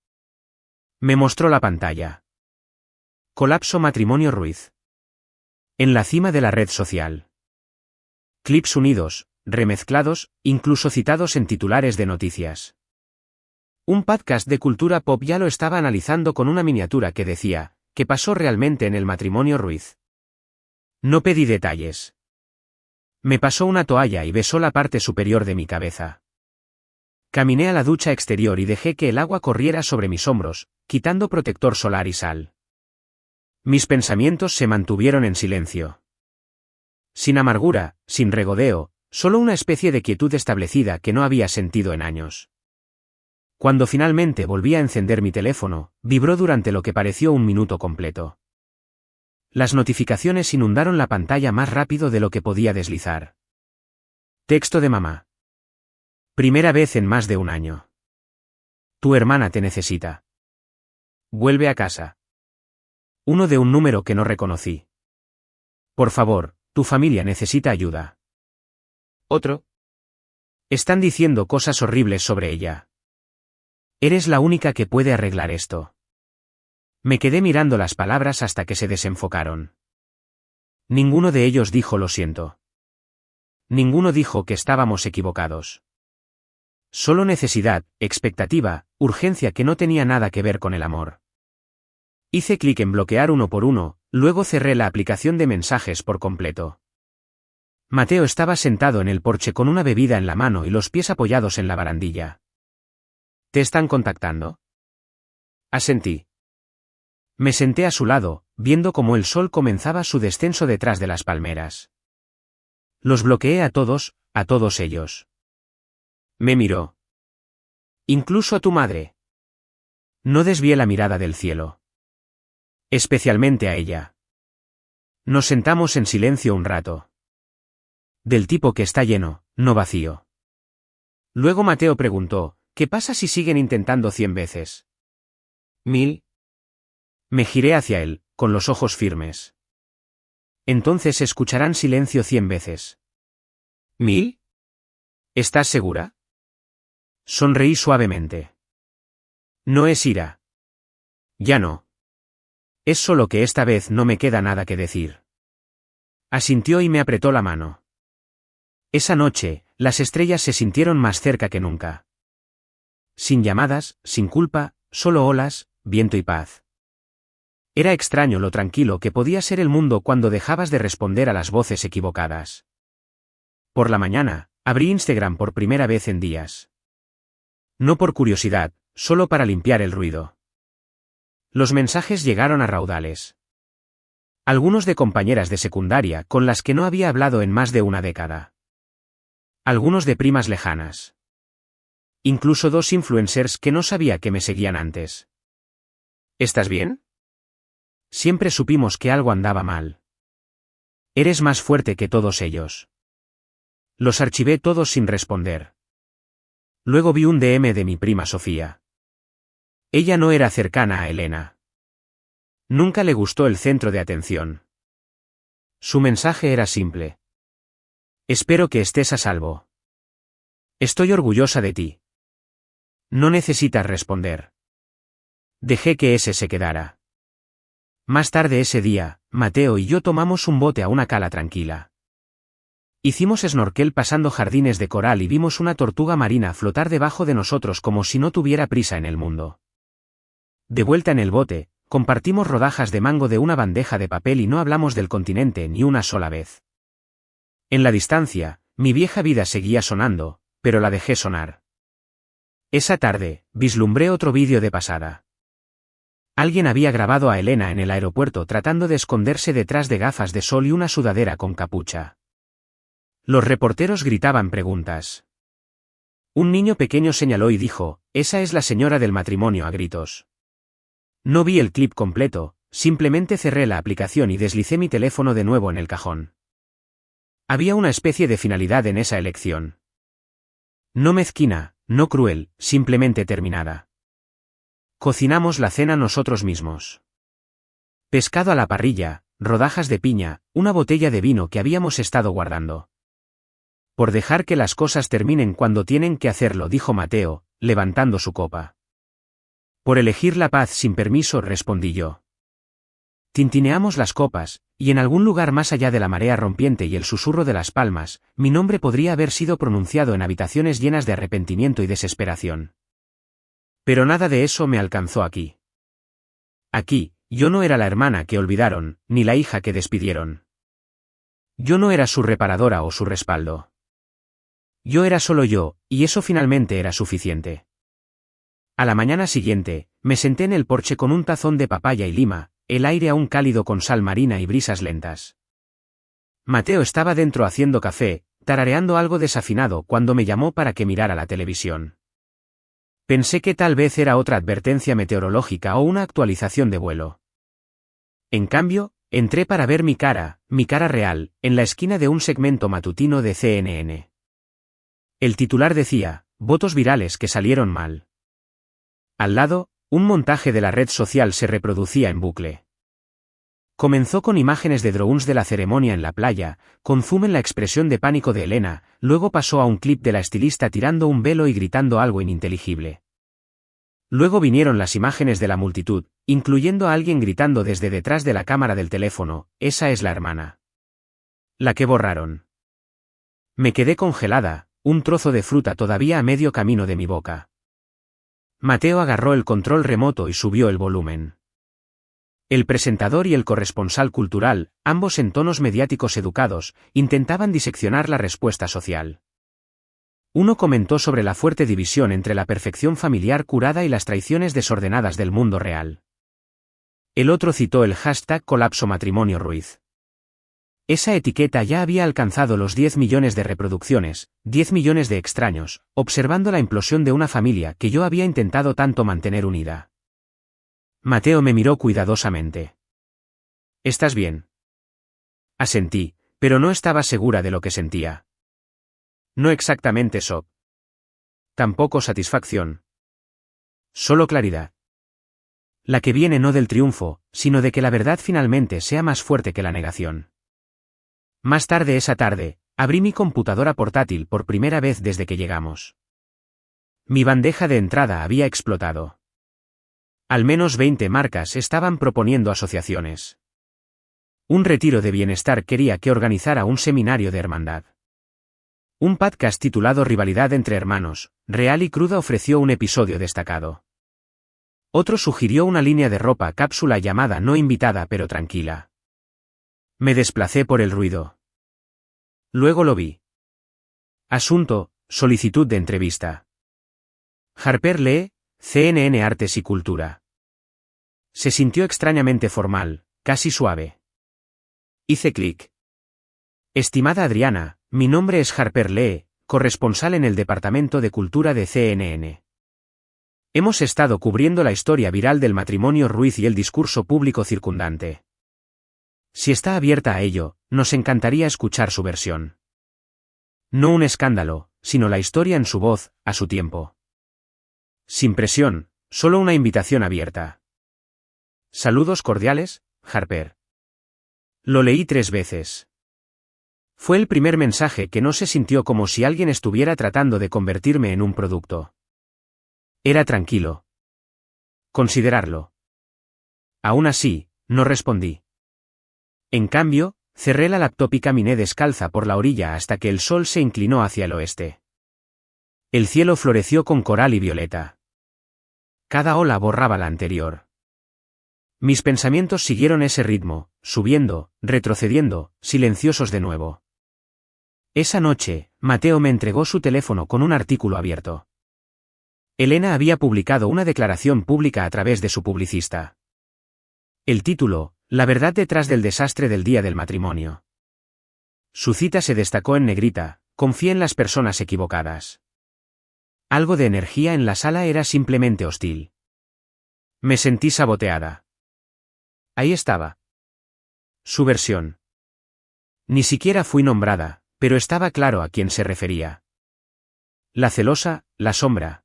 A: Me mostró la pantalla. Colapso matrimonio Ruiz. En la cima de la red social. Clips unidos, remezclados, incluso citados en titulares de noticias. Un podcast de cultura pop ya lo estaba analizando con una miniatura que decía, ¿qué pasó realmente en el matrimonio Ruiz? No pedí detalles. Me pasó una toalla y besó la parte superior de mi cabeza. Caminé a la ducha exterior y dejé que el agua corriera sobre mis hombros, quitando protector solar y sal. Mis pensamientos se mantuvieron en silencio. Sin amargura, sin regodeo, solo una especie de quietud establecida que no había sentido en años. Cuando finalmente volví a encender mi teléfono, vibró durante lo que pareció un minuto completo. Las notificaciones inundaron la pantalla más rápido de lo que podía deslizar. Texto de mamá. Primera vez en más de un año. Tu hermana te necesita. Vuelve a casa. Uno de un número que no reconocí. Por favor, tu familia necesita ayuda. Otro. Están diciendo cosas horribles sobre ella. Eres la única que puede arreglar esto. Me quedé mirando las palabras hasta que se desenfocaron. Ninguno de ellos dijo lo siento. Ninguno dijo que estábamos equivocados. Solo necesidad, expectativa, urgencia que no tenía nada que ver con el amor. Hice clic en bloquear uno por uno, luego cerré la aplicación de mensajes por completo. Mateo estaba sentado en el porche con una bebida en la mano y los pies apoyados en la barandilla. ¿Te están contactando? Asentí. Me senté a su lado, viendo cómo el sol comenzaba su descenso detrás de las palmeras. Los bloqueé a todos ellos. Me miró. Incluso a tu madre. No desvié la mirada del cielo. Especialmente a ella. Nos sentamos en silencio un rato. Del tipo que está lleno, no vacío. Luego Mateo preguntó, ¿qué pasa si siguen intentando 100 veces? 1000. Me giré hacia él, con los ojos firmes. Entonces escucharán silencio 100 veces. 1000. ¿Estás segura? Sonreí suavemente. No es ira. Ya no. Es solo que esta vez no me queda nada que decir. Asintió y me apretó la mano. Esa noche, las estrellas se sintieron más cerca que nunca. Sin llamadas, sin culpa, solo olas, viento y paz. Era extraño lo tranquilo que podía ser el mundo cuando dejabas de responder a las voces equivocadas. Por la mañana, abrí Instagram por primera vez en días. No por curiosidad, solo para limpiar el ruido. Los mensajes llegaron a raudales. Algunos de compañeras de secundaria con las que no había hablado en más de una década. Algunos de primas lejanas. Incluso 2 influencers que no sabía que me seguían antes. ¿Estás bien? Siempre supimos que algo andaba mal. Eres más fuerte que todos ellos. Los archivé todos sin responder. Luego vi un DM de mi prima Sofía. Ella no era cercana a Elena. Nunca le gustó el centro de atención. Su mensaje era simple. Espero que estés a salvo. Estoy orgullosa de ti. No necesitas responder. Dejé que ese se quedara. Más tarde ese día, Mateo y yo tomamos un bote a una cala tranquila. Hicimos snorkel pasando jardines de coral y vimos una tortuga marina flotar debajo de nosotros como si no tuviera prisa en el mundo. De vuelta en el bote, compartimos rodajas de mango de una bandeja de papel y no hablamos del continente ni una sola vez. En la distancia, mi vieja vida seguía sonando, pero la dejé sonar. Esa tarde, vislumbré otro vídeo de pasada. Alguien había grabado a Elena en el aeropuerto tratando de esconderse detrás de gafas de sol y una sudadera con capucha. Los reporteros gritaban preguntas. Un niño pequeño señaló y dijo, «Esa es la señora del matrimonio» a gritos. No vi el clip completo, simplemente cerré la aplicación y deslicé mi teléfono de nuevo en el cajón. Había una especie de finalidad en esa elección. No mezquina, no cruel, simplemente terminada. Cocinamos la cena nosotros mismos. Pescado a la parrilla, rodajas de piña, una botella de vino que habíamos estado guardando. Por dejar que las cosas terminen cuando tienen que hacerlo, dijo Mateo, levantando su copa. Por elegir la paz sin permiso, respondí yo. Tintineamos las copas, y en algún lugar más allá de la marea rompiente y el susurro de las palmas, mi nombre podría haber sido pronunciado en habitaciones llenas de arrepentimiento y desesperación. Pero nada de eso me alcanzó aquí. Aquí, yo no era la hermana que olvidaron, ni la hija que despidieron. Yo no era su reparadora o su respaldo. Yo era solo yo, y eso finalmente era suficiente. A la mañana siguiente, me senté en el porche con un tazón de papaya y lima, el aire aún cálido con sal marina y brisas lentas. Mateo estaba dentro haciendo café, tarareando algo desafinado cuando me llamó para que mirara la televisión. Pensé que tal vez era otra advertencia meteorológica o una actualización de vuelo. En cambio, entré para ver mi cara real, en la esquina de un segmento matutino de CNN. El titular decía, votos virales que salieron mal. Al lado, un montaje de la red social se reproducía en bucle. Comenzó con imágenes de drones de la ceremonia en la playa, con zoom en la expresión de pánico de Elena, luego pasó a un clip de la estilista tirando un velo y gritando algo ininteligible. Luego vinieron las imágenes de la multitud, incluyendo a alguien gritando desde detrás de la cámara del teléfono, esa es la hermana. La que borraron. Me quedé congelada, un trozo de fruta todavía a medio camino de mi boca. Mateo agarró el control remoto y subió el volumen. El presentador y el corresponsal cultural, ambos en tonos mediáticos educados, intentaban diseccionar la respuesta social. Uno comentó sobre la fuerte división entre la perfección familiar curada y las traiciones desordenadas del mundo real. El otro citó el hashtag colapso matrimonio Ruiz. Esa etiqueta ya había alcanzado los 10 millones de reproducciones, 10 millones de extraños, observando la implosión de una familia que yo había intentado tanto mantener unida. Mateo me miró cuidadosamente. ¿Estás bien? Asentí, pero no estaba segura de lo que sentía. No exactamente shock. Tampoco satisfacción. Solo claridad. La que viene no del triunfo, sino de que la verdad finalmente sea más fuerte que la negación. Más tarde esa tarde, abrí mi computadora portátil por primera vez desde que llegamos. Mi bandeja de entrada había explotado. Al menos 20 marcas estaban proponiendo asociaciones. Un retiro de bienestar quería que organizara un seminario de hermandad. Un podcast titulado Rivalidad entre hermanos, real y cruda ofreció un episodio destacado. Otro sugirió una línea de ropa cápsula llamada No invitada pero tranquila. Me desplacé por el ruido. Luego lo vi. Asunto, solicitud de entrevista. Harper Lee, CNN Artes y Cultura. Se sintió extrañamente formal, casi suave. Hice clic. Estimada Adriana, mi nombre es Harper Lee, corresponsal en el Departamento de Cultura de CNN. Hemos estado cubriendo la historia viral del matrimonio Ruiz y el discurso público circundante. Si está abierta a ello, nos encantaría escuchar su versión. No un escándalo, sino la historia en su voz, a su tiempo. Sin presión, solo una invitación abierta. Saludos cordiales, Harper. Lo leí 3 veces. Fue el primer mensaje que no se sintió como si alguien estuviera tratando de convertirme en un producto. Era tranquilo. Considerarlo. Aún así, no respondí. En cambio, cerré la laptop y caminé descalza por la orilla hasta que el sol se inclinó hacia el oeste. El cielo floreció con coral y violeta. Cada ola borraba la anterior. Mis pensamientos siguieron ese ritmo, subiendo, retrocediendo, silenciosos de nuevo. Esa noche, Mateo me entregó su teléfono con un artículo abierto. Elena había publicado una declaración pública a través de su publicista. El título, La verdad detrás del desastre del día del matrimonio. Su cita se destacó en negrita, confía en las personas equivocadas. Algo de energía en la sala era simplemente hostil. Me sentí saboteada. Ahí estaba. Su versión. Ni siquiera fui nombrada, pero estaba claro a quién se refería. La celosa, la sombra.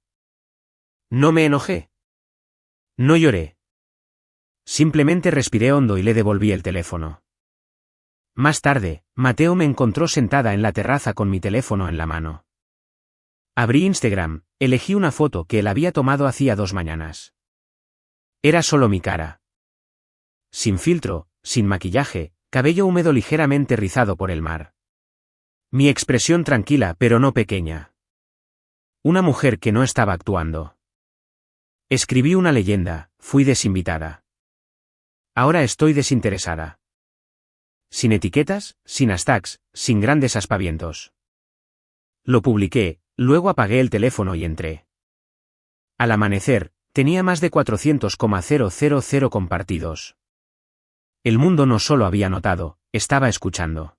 A: No me enojé. No lloré. Simplemente respiré hondo y le devolví el teléfono. Más tarde, Mateo me encontró sentada en la terraza con mi teléfono en la mano. Abrí Instagram, elegí una foto que él había tomado hacía 2 mañanas. Era solo mi cara. Sin filtro, sin maquillaje, cabello húmedo ligeramente rizado por el mar. Mi expresión tranquila pero no pequeña. Una mujer que no estaba actuando. Escribí una leyenda, fui desinvitada. Ahora estoy desinteresada. Sin etiquetas, sin hashtags, sin grandes aspavientos. Lo publiqué, luego apagué el teléfono y entré. Al amanecer, tenía más de 400,000 compartidos. El mundo no solo había notado, estaba escuchando.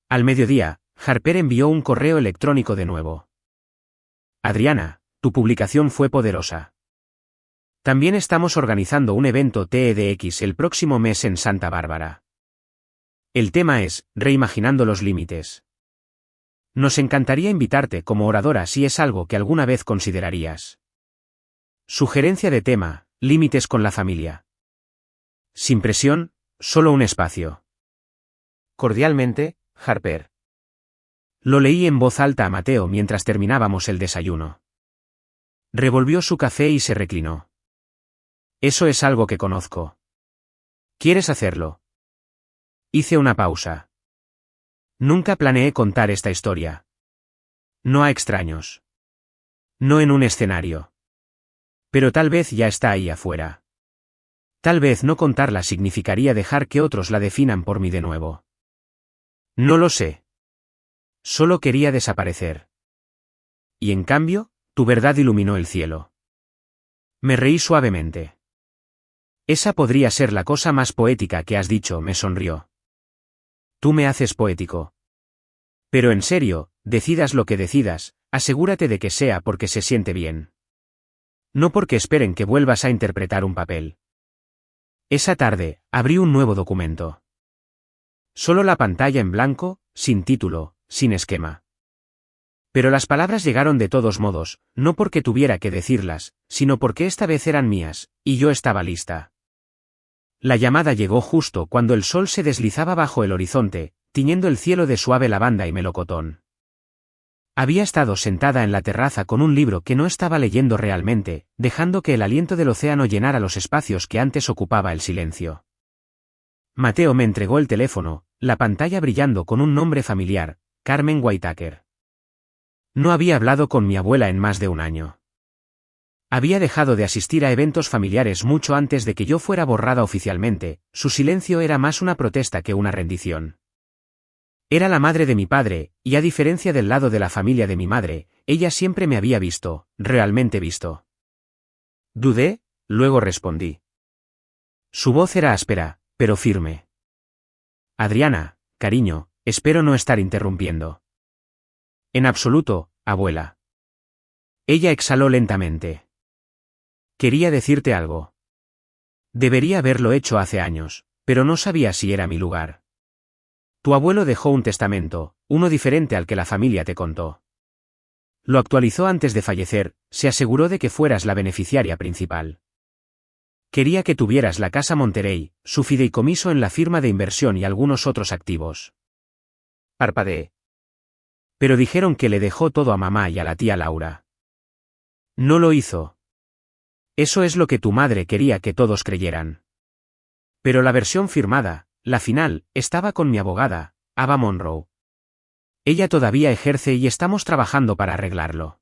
A: Al mediodía, Harper envió un correo electrónico de nuevo. Adriana, tu publicación fue poderosa. También estamos organizando un evento TEDx el próximo mes en Santa Bárbara. El tema es, reimaginando los límites. Nos encantaría invitarte como oradora si es algo que alguna vez considerarías. Sugerencia de tema, límites con la familia. Sin presión, solo un espacio. Cordialmente, Harper. Lo leí en voz alta a Mateo mientras terminábamos el desayuno. Revolvió su café y se reclinó. Eso es algo que conozco. ¿Quieres hacerlo? Hice una pausa. Nunca planeé contar esta historia. No a extraños. No en un escenario. Pero tal vez ya está ahí afuera. Tal vez no contarla significaría dejar que otros la definan por mí de nuevo. No lo sé. Solo quería desaparecer. Y en cambio, tu verdad iluminó el cielo. Me reí suavemente. Esa podría ser la cosa más poética que has dicho, me sonrió. Tú me haces poético. Pero en serio, decidas lo que decidas, asegúrate de que sea porque se siente bien. No porque esperen que vuelvas a interpretar un papel. Esa tarde, abrí un nuevo documento. Solo la pantalla en blanco, sin título, sin esquema. Pero las palabras llegaron de todos modos, no porque tuviera que decirlas, sino porque esta vez eran mías, y yo estaba lista. La llamada llegó justo cuando el sol se deslizaba bajo el horizonte, tiñendo el cielo de suave lavanda y melocotón. Había estado sentada en la terraza con un libro que no estaba leyendo realmente, dejando que el aliento del océano llenara los espacios que antes ocupaba el silencio. Mateo me entregó el teléfono, la pantalla brillando con un nombre familiar, Carmen Whitaker. No había hablado con mi abuela en más de un año. Había dejado de asistir a eventos familiares mucho antes de que yo fuera borrada oficialmente, su silencio era más una protesta que una rendición. Era la madre de mi padre, y a diferencia del lado de la familia de mi madre, ella siempre me había visto, realmente visto. Dudé, luego respondí. Su voz era áspera, pero firme. Adriana, cariño, espero no estar interrumpiendo. En absoluto, abuela. Ella exhaló lentamente. Quería decirte algo. Debería haberlo hecho hace años, pero no sabía si era mi lugar. Tu abuelo dejó un testamento, uno diferente al que la familia te contó. Lo actualizó antes de fallecer, se aseguró de que fueras la beneficiaria principal. Quería que tuvieras la casa Monterey, su fideicomiso en la firma de inversión y algunos otros activos. Parpadeé. Pero dijeron que le dejó todo a mamá y a la tía Laura. No lo hizo. Eso es lo que tu madre quería que todos creyeran. Pero la versión firmada, la final, estaba con mi abogada, Ava Monroe. Ella todavía ejerce y estamos trabajando para arreglarlo.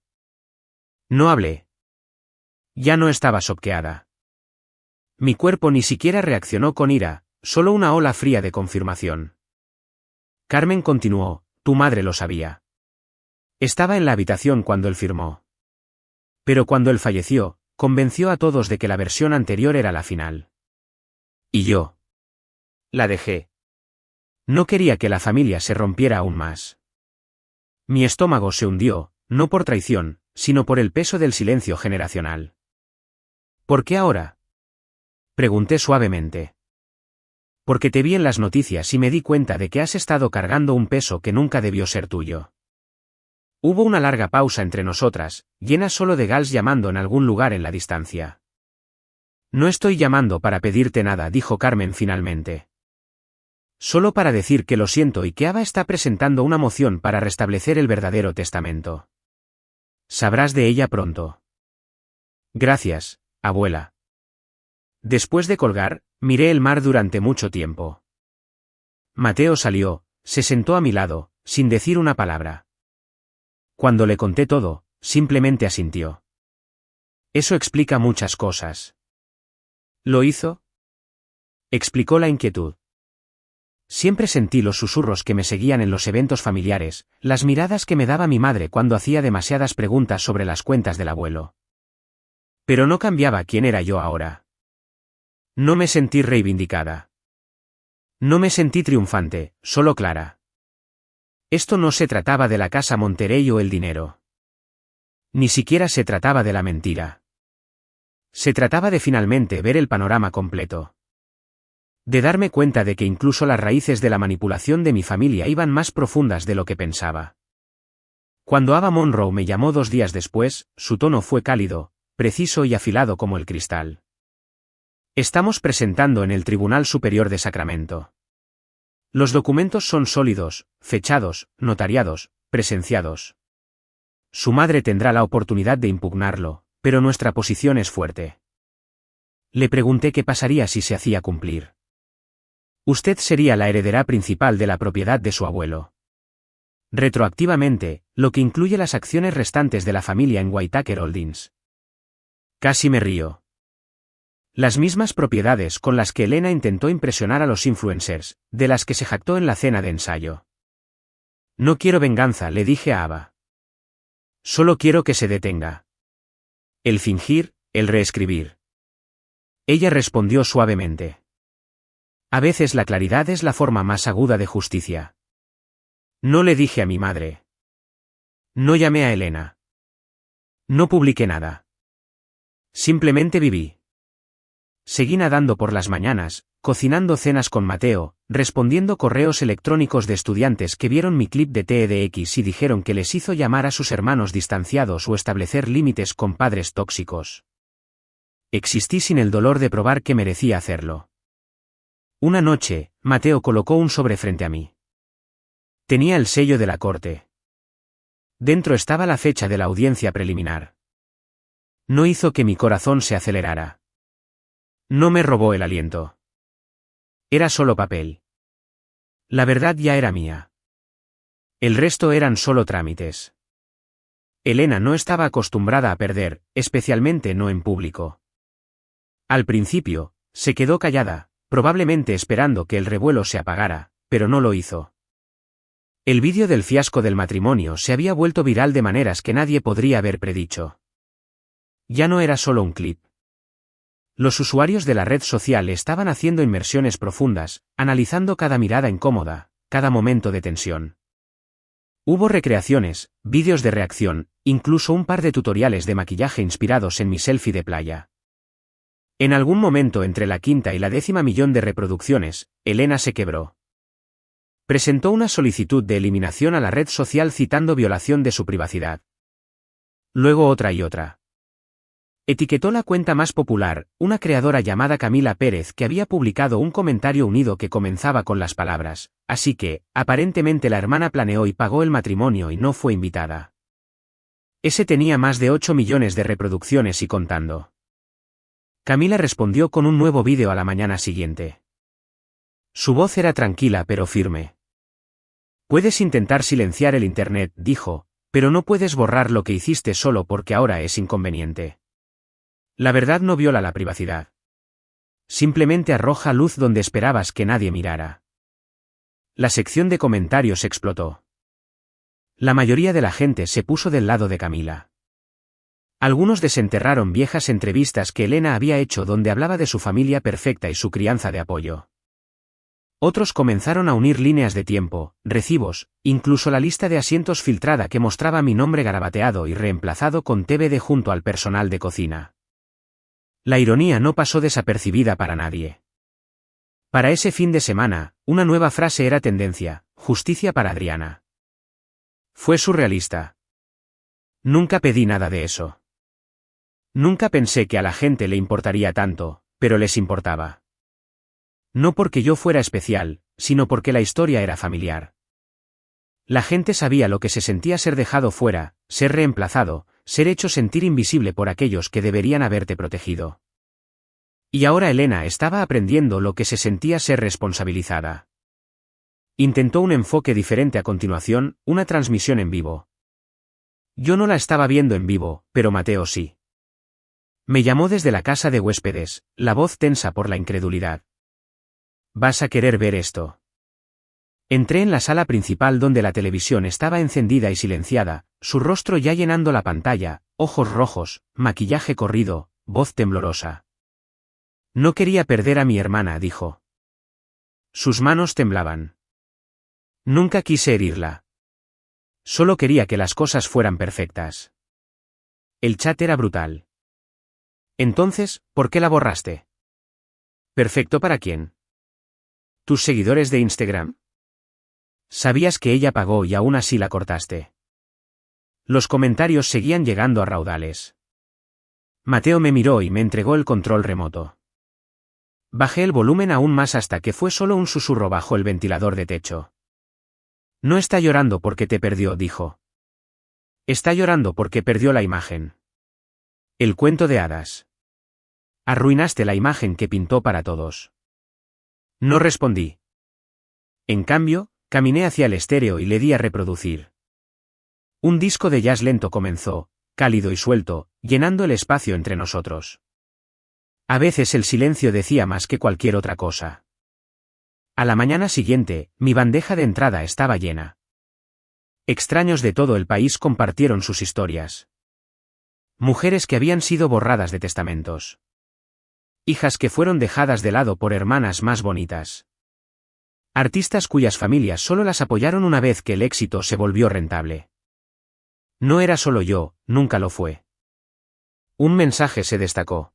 A: No hablé. Ya no estaba choqueada. Mi cuerpo ni siquiera reaccionó con ira, solo una ola fría de confirmación. Carmen continuó, tu madre lo sabía. Estaba en la habitación cuando él firmó. Pero cuando él falleció, convenció a todos de que la versión anterior era la final. Y yo. La dejé. No quería que la familia se rompiera aún más. Mi estómago se hundió, no por traición, sino por el peso del silencio generacional. ¿Por qué ahora? Pregunté suavemente. Porque te vi en las noticias y me di cuenta de que has estado cargando un peso que nunca debió ser tuyo. Hubo una larga pausa entre nosotras, llena solo de gals llamando en algún lugar en la distancia. No estoy llamando para pedirte nada, dijo Carmen finalmente. Solo para decir que lo siento y que Ava está presentando una moción para restablecer el verdadero testamento. Sabrás de ella pronto. Gracias, abuela. Después de colgar, miré el mar durante mucho tiempo. Mateo salió, se sentó a mi lado, sin decir una palabra. Cuando le conté todo, simplemente asintió. Eso explica muchas cosas.
B: ¿Lo hizo?
A: Explicó la inquietud. Siempre sentí los susurros que me seguían en los eventos familiares, las miradas que me daba mi madre cuando hacía demasiadas preguntas sobre las cuentas del abuelo. Pero no cambiaba quién era yo ahora. No me sentí reivindicada. No me sentí triunfante, solo clara. Esto no se trataba de la casa Monterey o el dinero. Ni siquiera se trataba de la mentira. Se trataba de finalmente ver el panorama completo. De darme cuenta de que incluso las raíces de la manipulación de mi familia iban más profundas de lo que pensaba. Cuando Ava Monroe me llamó 2 días después, su tono fue cálido, preciso y afilado como el cristal. Estamos presentando en el Tribunal Superior de Sacramento. Los documentos son sólidos, fechados, notariados, presenciados. Su madre tendrá la oportunidad de impugnarlo, pero nuestra posición es fuerte. Le pregunté qué pasaría si se hacía cumplir. Usted sería la heredera principal de la propiedad de su abuelo. Retroactivamente, lo que incluye las acciones restantes de la familia en Whitaker Holdings. Casi me río. Las mismas propiedades con las que Elena intentó impresionar a los influencers, de las que se jactó en la cena de ensayo. No quiero venganza, le dije a Ava. Solo quiero que se detenga. El fingir, el reescribir. Ella respondió suavemente. A veces la claridad es la forma más aguda de justicia. No le dije a mi madre. No llamé a Elena. No publiqué nada. Simplemente viví. Seguí nadando por las mañanas, cocinando cenas con Mateo, respondiendo correos electrónicos de estudiantes que vieron mi clip de TEDx y dijeron que les hizo llamar a sus hermanos distanciados o establecer límites con padres tóxicos. Existí sin el dolor de probar que merecía hacerlo. Una noche, Mateo colocó un sobre frente a mí. Tenía el sello de la corte. Dentro estaba la fecha de la audiencia preliminar. No hizo que mi corazón se acelerara. No me robó el aliento. Era solo papel. La verdad ya era mía. El resto eran solo trámites. Elena no estaba acostumbrada a perder, especialmente no en público. Al principio, se quedó callada, probablemente esperando que el revuelo se apagara, pero no lo hizo. El vídeo del fiasco del matrimonio se había vuelto viral de maneras que nadie podría haber predicho. Ya no era solo un clip. Los usuarios de la red social estaban haciendo inmersiones profundas, analizando cada mirada incómoda, cada momento de tensión. Hubo recreaciones, vídeos de reacción, incluso un par de tutoriales de maquillaje inspirados en mi selfie de playa. En algún momento entre la 5ª y la 10ª millón de reproducciones, Elena se quebró. Presentó una solicitud de eliminación a la red social citando violación de su privacidad. Luego otra y otra. Etiquetó la cuenta más popular, una creadora llamada Camila Pérez que había publicado un comentario unido que comenzaba con las palabras, así que, aparentemente la hermana planeó y pagó el matrimonio y no fue invitada. Ese tenía más de 8 millones de reproducciones y contando. Camila respondió con un nuevo vídeo a la mañana siguiente. Su voz era tranquila pero firme. Puedes intentar silenciar el internet, dijo, pero no puedes borrar lo que hiciste solo porque ahora es inconveniente. La verdad no viola la privacidad. Simplemente arroja luz donde esperabas que nadie mirara. La sección de comentarios explotó. La mayoría de la gente se puso del lado de Camila. Algunos desenterraron viejas entrevistas que Elena había hecho donde hablaba de su familia perfecta y su crianza de apoyo. Otros comenzaron a unir líneas de tiempo, recibos, incluso la lista de asientos filtrada que mostraba mi nombre garabateado y reemplazado con TBD junto al personal de cocina. La ironía no pasó desapercibida para nadie. Para ese fin de semana, una nueva frase era tendencia: justicia para Adriana. Fue surrealista. Nunca pedí nada de eso. Nunca pensé que a la gente le importaría tanto, pero les importaba. No porque yo fuera especial, sino porque la historia era familiar. La gente sabía lo que se sentía ser dejado fuera, ser reemplazado, ser hecho sentir invisible por aquellos que deberían haberte protegido. Y ahora Elena estaba aprendiendo lo que se sentía ser responsabilizada. Intentó un enfoque diferente a continuación, una transmisión en vivo. Yo no la estaba viendo en vivo, pero Mateo sí. Me llamó desde la casa de huéspedes, la voz tensa por la incredulidad. ¿Vas a querer ver esto? Entré en la sala principal donde la televisión estaba encendida y silenciada, su rostro ya llenando la pantalla, ojos rojos, maquillaje corrido, voz temblorosa. No quería perder a mi hermana, dijo. Sus manos temblaban. Nunca quise herirla. Solo quería que las cosas fueran perfectas. El chat era brutal. Entonces, ¿por qué la borraste? ¿Perfecto para quién? ¿Tus seguidores de Instagram? Sabías que ella pagó y aún así la cortaste. Los comentarios seguían llegando a raudales. Mateo me miró y me entregó el control remoto. Bajé el volumen aún más hasta que fue solo un susurro bajo el ventilador de techo. No está llorando porque te perdió, dijo. Está llorando porque perdió la imagen. El cuento de hadas. Arruinaste la imagen que pintó para todos. No respondí. En cambio, caminé hacia el estéreo y le di a reproducir. Un disco de jazz lento comenzó, cálido y suelto, llenando el espacio entre nosotros. A veces el silencio decía más que cualquier otra cosa. A la mañana siguiente, mi bandeja de entrada estaba llena. Extraños de todo el país compartieron sus historias. Mujeres que habían sido borradas de testamentos. Hijas que fueron dejadas de lado por hermanas más bonitas. Artistas cuyas familias solo las apoyaron una vez que el éxito se volvió rentable. No era solo yo, nunca lo fue. Un mensaje se destacó.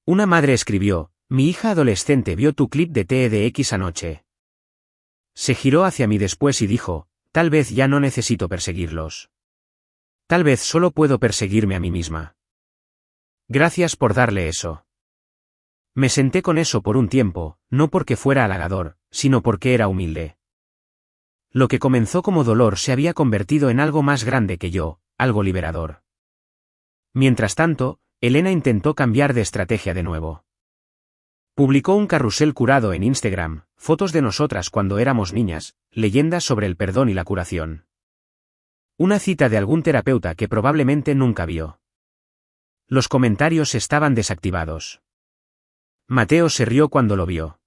A: Una madre escribió: mi hija adolescente vio tu clip de TEDx anoche. Se giró hacia mí después y dijo: tal vez ya no necesito perseguirlos. Tal vez solo puedo perseguirme a mí misma. Gracias por darle eso. Me senté con eso por un tiempo, no porque fuera halagador, sino porque era humilde. Lo que comenzó como dolor se había convertido en algo más grande que yo, algo liberador. Mientras tanto, Elena intentó cambiar de estrategia de nuevo. Publicó un carrusel curado en Instagram, fotos de nosotras cuando éramos niñas, leyendas sobre el perdón y la curación. Una cita de algún terapeuta que probablemente nunca vio. Los comentarios estaban desactivados. Mateo se rió cuando lo vio.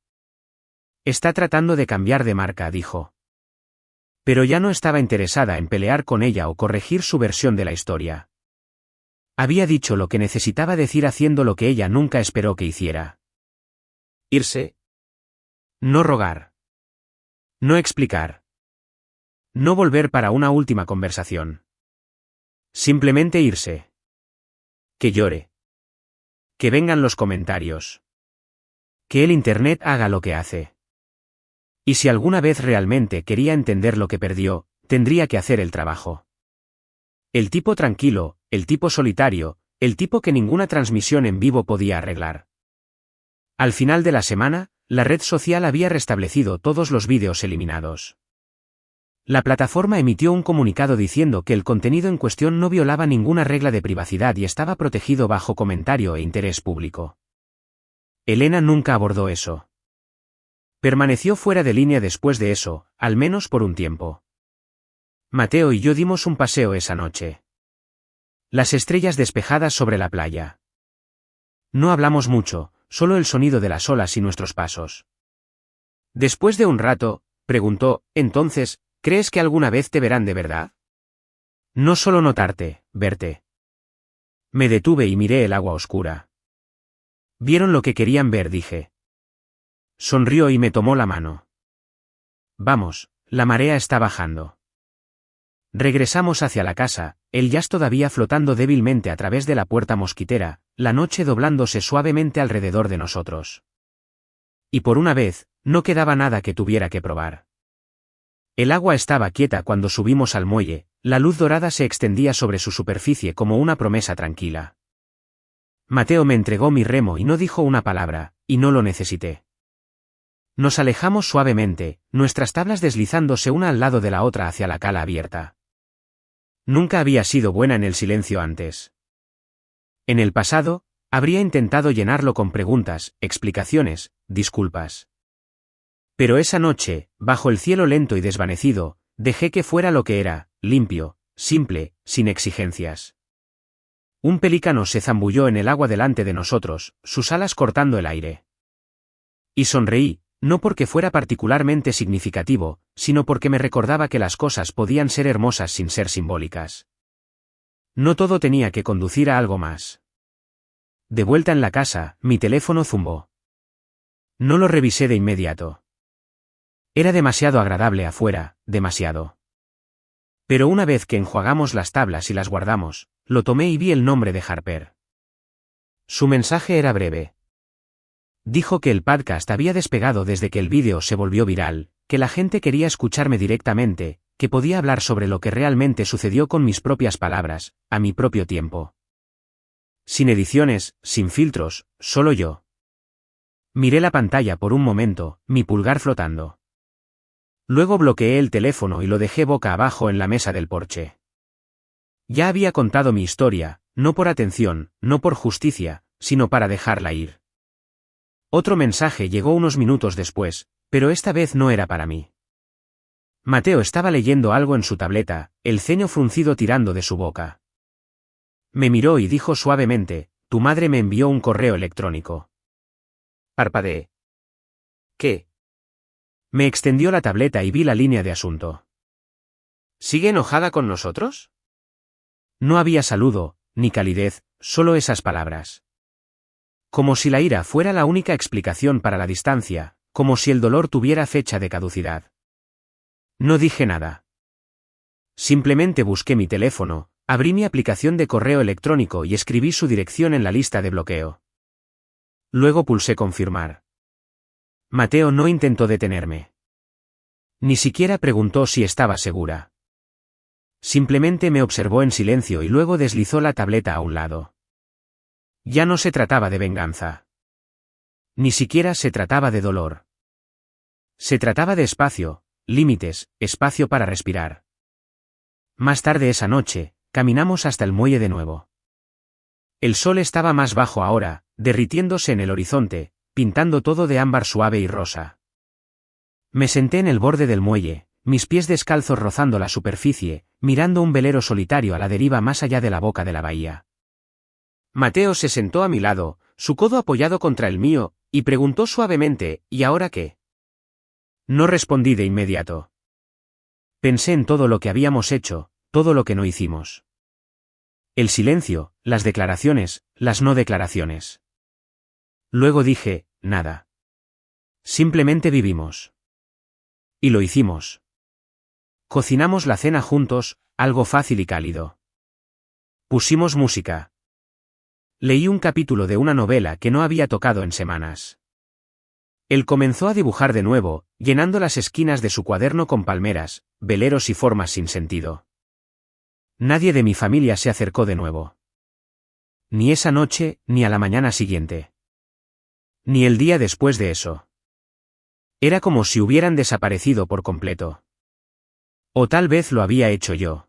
A: Está tratando de cambiar de marca, dijo. Pero ya no estaba interesada en pelear con ella o corregir su versión de la historia. Había dicho lo que necesitaba decir haciendo lo que ella nunca esperó que hiciera. Irse. No rogar. No explicar. No volver para una última conversación. Simplemente irse. Que llore. Que vengan los comentarios. Que el Internet haga lo que hace. Y si alguna vez realmente quería entender lo que perdió, tendría que hacer el trabajo. El tipo tranquilo, el tipo solitario, el tipo que ninguna transmisión en vivo podía arreglar. Al final de la semana, la red social había restablecido todos los vídeos eliminados. La plataforma emitió un comunicado diciendo que el contenido en cuestión no violaba ninguna regla de privacidad y estaba protegido bajo comentario e interés público. Elena nunca abordó eso. Permaneció fuera de línea después de eso, al menos por un tiempo. Mateo y yo dimos un paseo esa noche. Las estrellas despejadas sobre la playa. No hablamos mucho, solo el sonido de las olas y nuestros pasos. Después de un rato, preguntó: entonces, ¿crees que alguna vez te verán de verdad? No solo notarte, verte. Me detuve y miré el agua oscura. Vieron lo que querían ver, dije. Sonrió y me tomó la mano. Vamos, la marea está bajando. Regresamos hacia la casa, el jazz todavía flotando débilmente a través de la puerta mosquitera, la noche doblándose suavemente alrededor de nosotros. Y por una vez, no quedaba nada que tuviera que probar. El agua estaba quieta cuando subimos al muelle, la luz dorada se extendía sobre su superficie como una promesa tranquila. Mateo me entregó mi remo y no dijo una palabra, y no lo necesité. Nos alejamos suavemente, nuestras tablas deslizándose una al lado de la otra hacia la cala abierta. Nunca había sido buena en el silencio antes. En el pasado, habría intentado llenarlo con preguntas, explicaciones, disculpas. Pero esa noche, bajo el cielo lento y desvanecido, dejé que fuera lo que era, limpio, simple, sin exigencias. Un pelícano se zambulló en el agua delante de nosotros, sus alas cortando el aire. Y sonreí, no porque fuera particularmente significativo, sino porque me recordaba que las cosas podían ser hermosas sin ser simbólicas. No todo tenía que conducir a algo más. De vuelta en la casa, mi teléfono zumbó. No lo revisé de inmediato. Era demasiado agradable afuera, demasiado. Pero una vez que enjuagamos las tablas y las guardamos, lo tomé y vi el nombre de Harper. Su mensaje era breve. Dijo que el podcast había despegado desde que el vídeo se volvió viral, que la gente quería escucharme directamente, que podía hablar sobre lo que realmente sucedió con mis propias palabras, a mi propio tiempo. Sin ediciones, sin filtros, solo yo. Miré la pantalla por un momento, mi pulgar flotando. Luego bloqueé el teléfono y lo dejé boca abajo en la mesa del porche. Ya había contado mi historia, no por atención, no por justicia, sino para dejarla ir. Otro mensaje llegó unos minutos después, pero esta vez no era para mí. Mateo estaba leyendo algo en su tableta, el ceño fruncido tirando de su boca. Me miró y dijo suavemente, «Tu madre me envió un correo electrónico». Parpadeé. ¿Qué? Me extendió la tableta y vi la línea de asunto. ¿Sigue enojada con nosotros? No había saludo, ni calidez, solo esas palabras. Como si la ira fuera la única explicación para la distancia, como si el dolor tuviera fecha de caducidad. No dije nada. Simplemente busqué mi teléfono, abrí mi aplicación de correo electrónico y escribí su dirección en la lista de bloqueo. Luego pulsé confirmar. Mateo no intentó detenerme. Ni siquiera preguntó si estaba segura. Simplemente me observó en silencio y luego deslizó la tableta a un lado. Ya no se trataba de venganza. Ni siquiera se trataba de dolor. Se trataba de espacio, límites, espacio para respirar. Más tarde esa noche, caminamos hasta el muelle de nuevo. El sol estaba más bajo ahora, derritiéndose en el horizonte, pintando todo de ámbar suave y rosa. Me senté en el borde del muelle, mis pies descalzos rozando la superficie, mirando un velero solitario a la deriva más allá de la boca de la bahía. Mateo se sentó a mi lado, su codo apoyado contra el mío, y preguntó suavemente, ¿y ahora qué? No respondí de inmediato. Pensé en todo lo que habíamos hecho, todo lo que no hicimos. El silencio, las declaraciones, las no declaraciones. Luego dije, nada. Simplemente vivimos. Y lo hicimos. Cocinamos la cena juntos, algo fácil y cálido. Pusimos música. Leí un capítulo de una novela que no había tocado en semanas. Él comenzó a dibujar de nuevo, llenando las esquinas de su cuaderno con palmeras, veleros y formas sin sentido. Nadie de mi familia se acercó de nuevo. Ni esa noche, ni a la mañana siguiente. Ni el día después de eso. Era como si hubieran desaparecido por completo. O tal vez lo había hecho yo.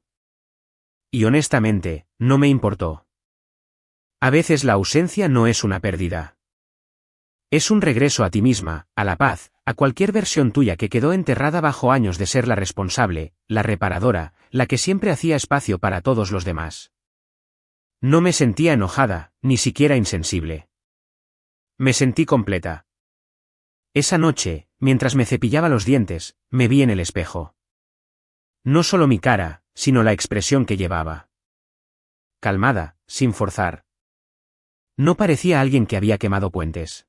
A: Y honestamente, no me importó. A veces la ausencia no es una pérdida. Es un regreso a ti misma, a la paz, a cualquier versión tuya que quedó enterrada bajo años de ser la responsable, la reparadora, la que siempre hacía espacio para todos los demás. No me sentía enojada, ni siquiera insensible. Me sentí completa. Esa noche, mientras me cepillaba los dientes, me vi en el espejo. No solo mi cara, sino la expresión que llevaba. Calmada, sin forzar. No parecía alguien que había quemado puentes.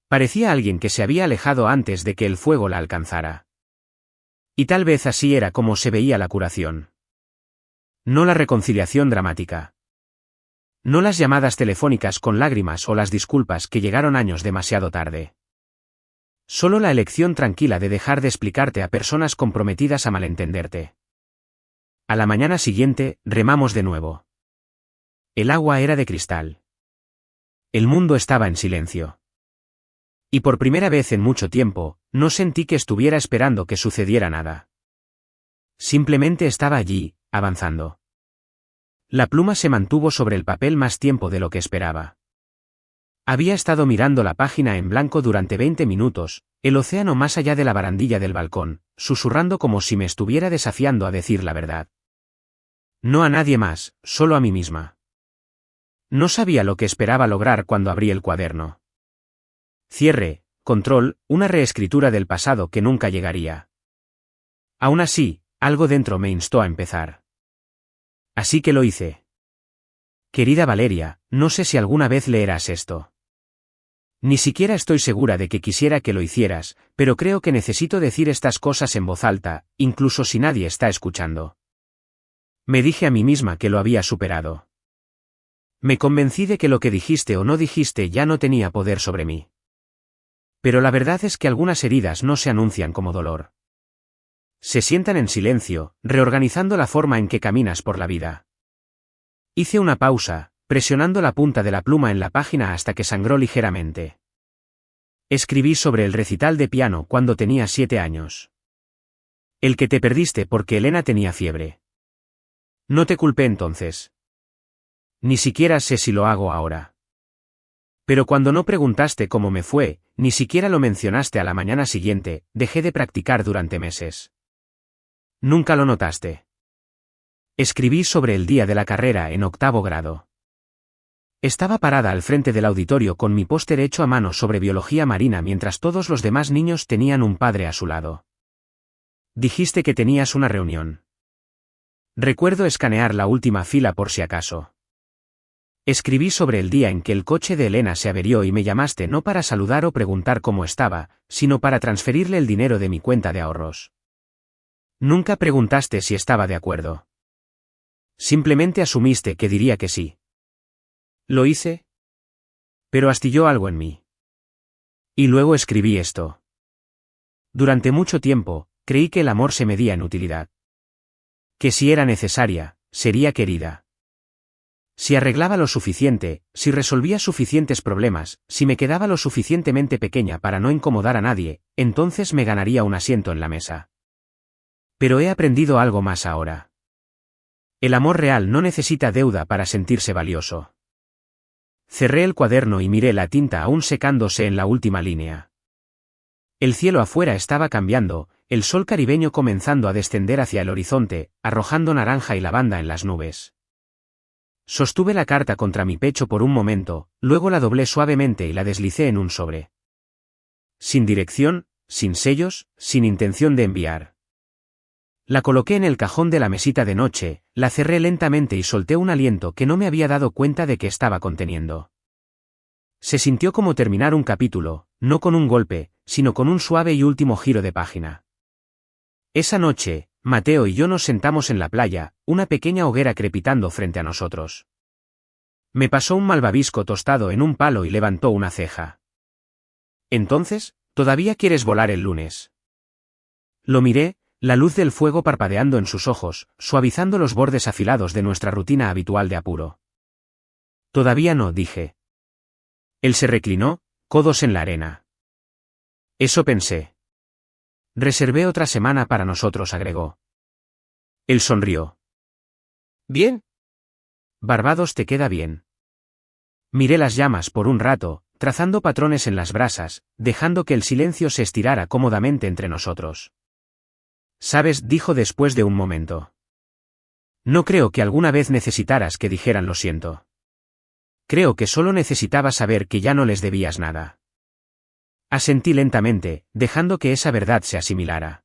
A: Parecía alguien que se había alejado antes de que el fuego la alcanzara. Y tal vez así era como se veía la curación. No la reconciliación dramática. No las llamadas telefónicas con lágrimas o las disculpas que llegaron años demasiado tarde. Solo la elección tranquila de dejar de explicarte a personas comprometidas a malentenderte. A la mañana siguiente, remamos de nuevo. El agua era de cristal. El mundo estaba en silencio. Y por primera vez en mucho tiempo, no sentí que estuviera esperando que sucediera nada. Simplemente estaba allí, avanzando. La pluma se mantuvo sobre el papel más tiempo de lo que esperaba. Había estado mirando la página en blanco durante 20 minutos, el océano más allá de la barandilla del balcón, susurrando como si me estuviera desafiando a decir la verdad. No a nadie más, solo a mí misma. No sabía lo que esperaba lograr cuando abrí el cuaderno. Cierre, control, una reescritura del pasado que nunca llegaría. Aún así, algo dentro me instó a empezar. Así que lo hice. Querida Valeria, no sé si alguna vez leerás esto. Ni siquiera estoy segura de que quisiera que lo hicieras, pero creo que necesito decir estas cosas en voz alta, incluso si nadie está escuchando. Me dije a mí misma que lo había superado. Me convencí de que lo que dijiste o no dijiste ya no tenía poder sobre mí. Pero la verdad es que algunas heridas no se anuncian como dolor. Se sientan en silencio, reorganizando la forma en que caminas por la vida. Hice una pausa, presionando la punta de la pluma en la página hasta que sangró ligeramente. Escribí sobre el recital de piano cuando tenía 7 años. El que te perdiste porque Elena tenía fiebre. No te culpé entonces. Ni siquiera sé si lo hago ahora. Pero cuando no preguntaste cómo me fue, ni siquiera lo mencionaste a la mañana siguiente, dejé de practicar durante meses. Nunca lo notaste. Escribí sobre el día de la carrera en 8º grado. Estaba parada al frente del auditorio con mi póster hecho a mano sobre biología marina mientras todos los demás niños tenían un padre a su lado. Dijiste que tenías una reunión. Recuerdo escanear la última fila por si acaso. Escribí sobre el día en que el coche de Elena se averió y me llamaste no para saludar o preguntar cómo estaba, sino para transferirle el dinero de mi cuenta de ahorros. Nunca preguntaste si estaba de acuerdo. Simplemente asumiste que diría que sí. ¿Lo hice? Pero astilló algo en mí. Y luego escribí esto. Durante mucho tiempo, creí que el amor se medía en utilidad. Que si era necesaria, sería querida. Si arreglaba lo suficiente, si resolvía suficientes problemas, si me quedaba lo suficientemente pequeña para no incomodar a nadie, entonces me ganaría un asiento en la mesa. Pero he aprendido algo más ahora. El amor real no necesita deuda para sentirse valioso. Cerré el cuaderno y miré la tinta aún secándose en la última línea. El cielo afuera estaba cambiando, el sol caribeño comenzando a descender hacia el horizonte, arrojando naranja y lavanda en las nubes. Sostuve la carta contra mi pecho por un momento, luego la doblé suavemente y la deslicé en un sobre. Sin dirección, sin sellos, sin intención de enviar. La coloqué en el cajón de la mesita de noche, la cerré lentamente y solté un aliento que no me había dado cuenta de que estaba conteniendo. Se sintió como terminar un capítulo, no con un golpe, sino con un suave y último giro de página. Esa noche, Mateo y yo nos sentamos en la playa, una pequeña hoguera crepitando frente a nosotros. Me pasó un malvavisco tostado en un palo y levantó una ceja. Entonces, ¿todavía quieres volar el lunes? Lo miré, la luz del fuego parpadeando en sus ojos, suavizando los bordes afilados de nuestra rutina habitual de apuro. Todavía no, dije. Él se reclinó, codos en la arena. Eso pensé. Reservé otra semana para nosotros, agregó. Él sonrió. Bien. Barbados te queda bien. Miré las llamas por un rato, trazando patrones en las brasas, dejando que el silencio se estirara cómodamente entre nosotros. Sabes, dijo después de un momento. No creo que alguna vez necesitaras que dijeran lo siento. Creo que solo necesitabas saber que ya no les debías nada. Asentí lentamente, dejando que esa verdad se asimilara.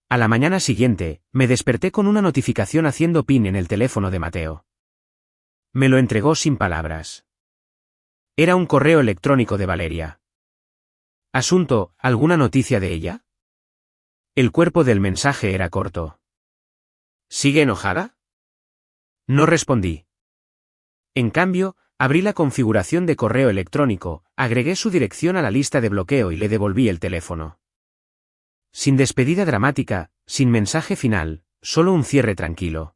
A: A la mañana siguiente, me desperté con una notificación haciendo pin en el teléfono de Mateo. Me lo entregó sin palabras. Era un correo electrónico de Valeria. Asunto, ¿alguna noticia de ella? El cuerpo del mensaje era corto. ¿Sigue enojada? No respondí. En cambio, abrí la configuración de correo electrónico, agregué su dirección a la lista de bloqueo y le devolví el teléfono. Sin despedida dramática, sin mensaje final, solo un cierre tranquilo.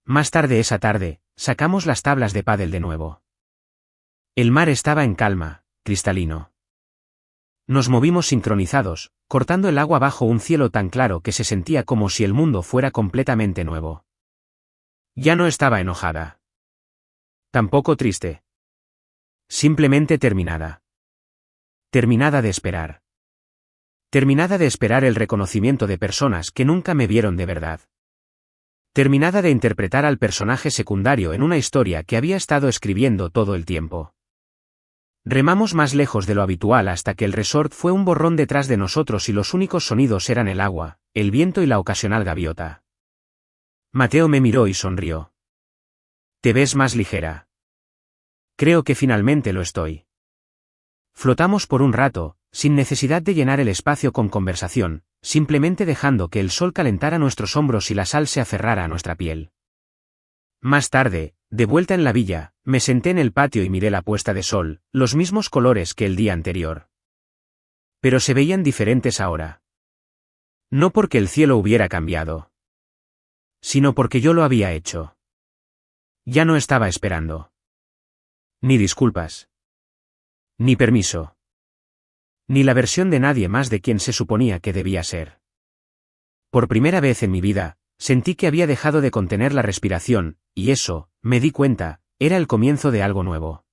A: Más tarde esa tarde, sacamos las tablas de pádel de nuevo. El mar estaba en calma, cristalino. Nos movimos sincronizados, cortando el agua bajo un cielo tan claro que se sentía como si el mundo fuera completamente nuevo. Ya no estaba enojada. Tampoco triste. Simplemente terminada. Terminada de esperar. Terminada de esperar el reconocimiento de personas que nunca me vieron de verdad. terminada de interpretar al personaje secundario en una historia que había estado escribiendo todo el tiempo. Remamos más lejos de lo habitual hasta que el resort fue un borrón detrás de nosotros y los únicos sonidos eran el agua, el viento y la ocasional gaviota. Mateo me miró y sonrió. «Te ves más ligera». «Creo que finalmente lo estoy». Flotamos por un rato, sin necesidad de llenar el espacio con conversación, simplemente dejando que el sol calentara nuestros hombros y la sal se aferrara a nuestra piel. Más tarde, de vuelta en la villa, me senté en el patio y miré la puesta de sol, los mismos colores que el día anterior. Pero se veían diferentes ahora. No porque el cielo hubiera cambiado, sino porque yo lo había hecho. Ya no estaba esperando. Ni disculpas. Ni permiso. Ni la versión de nadie más de quien se suponía que debía ser. Por primera vez en mi vida, sentí que había dejado de contener la respiración, y eso, me di cuenta, era el comienzo de algo nuevo.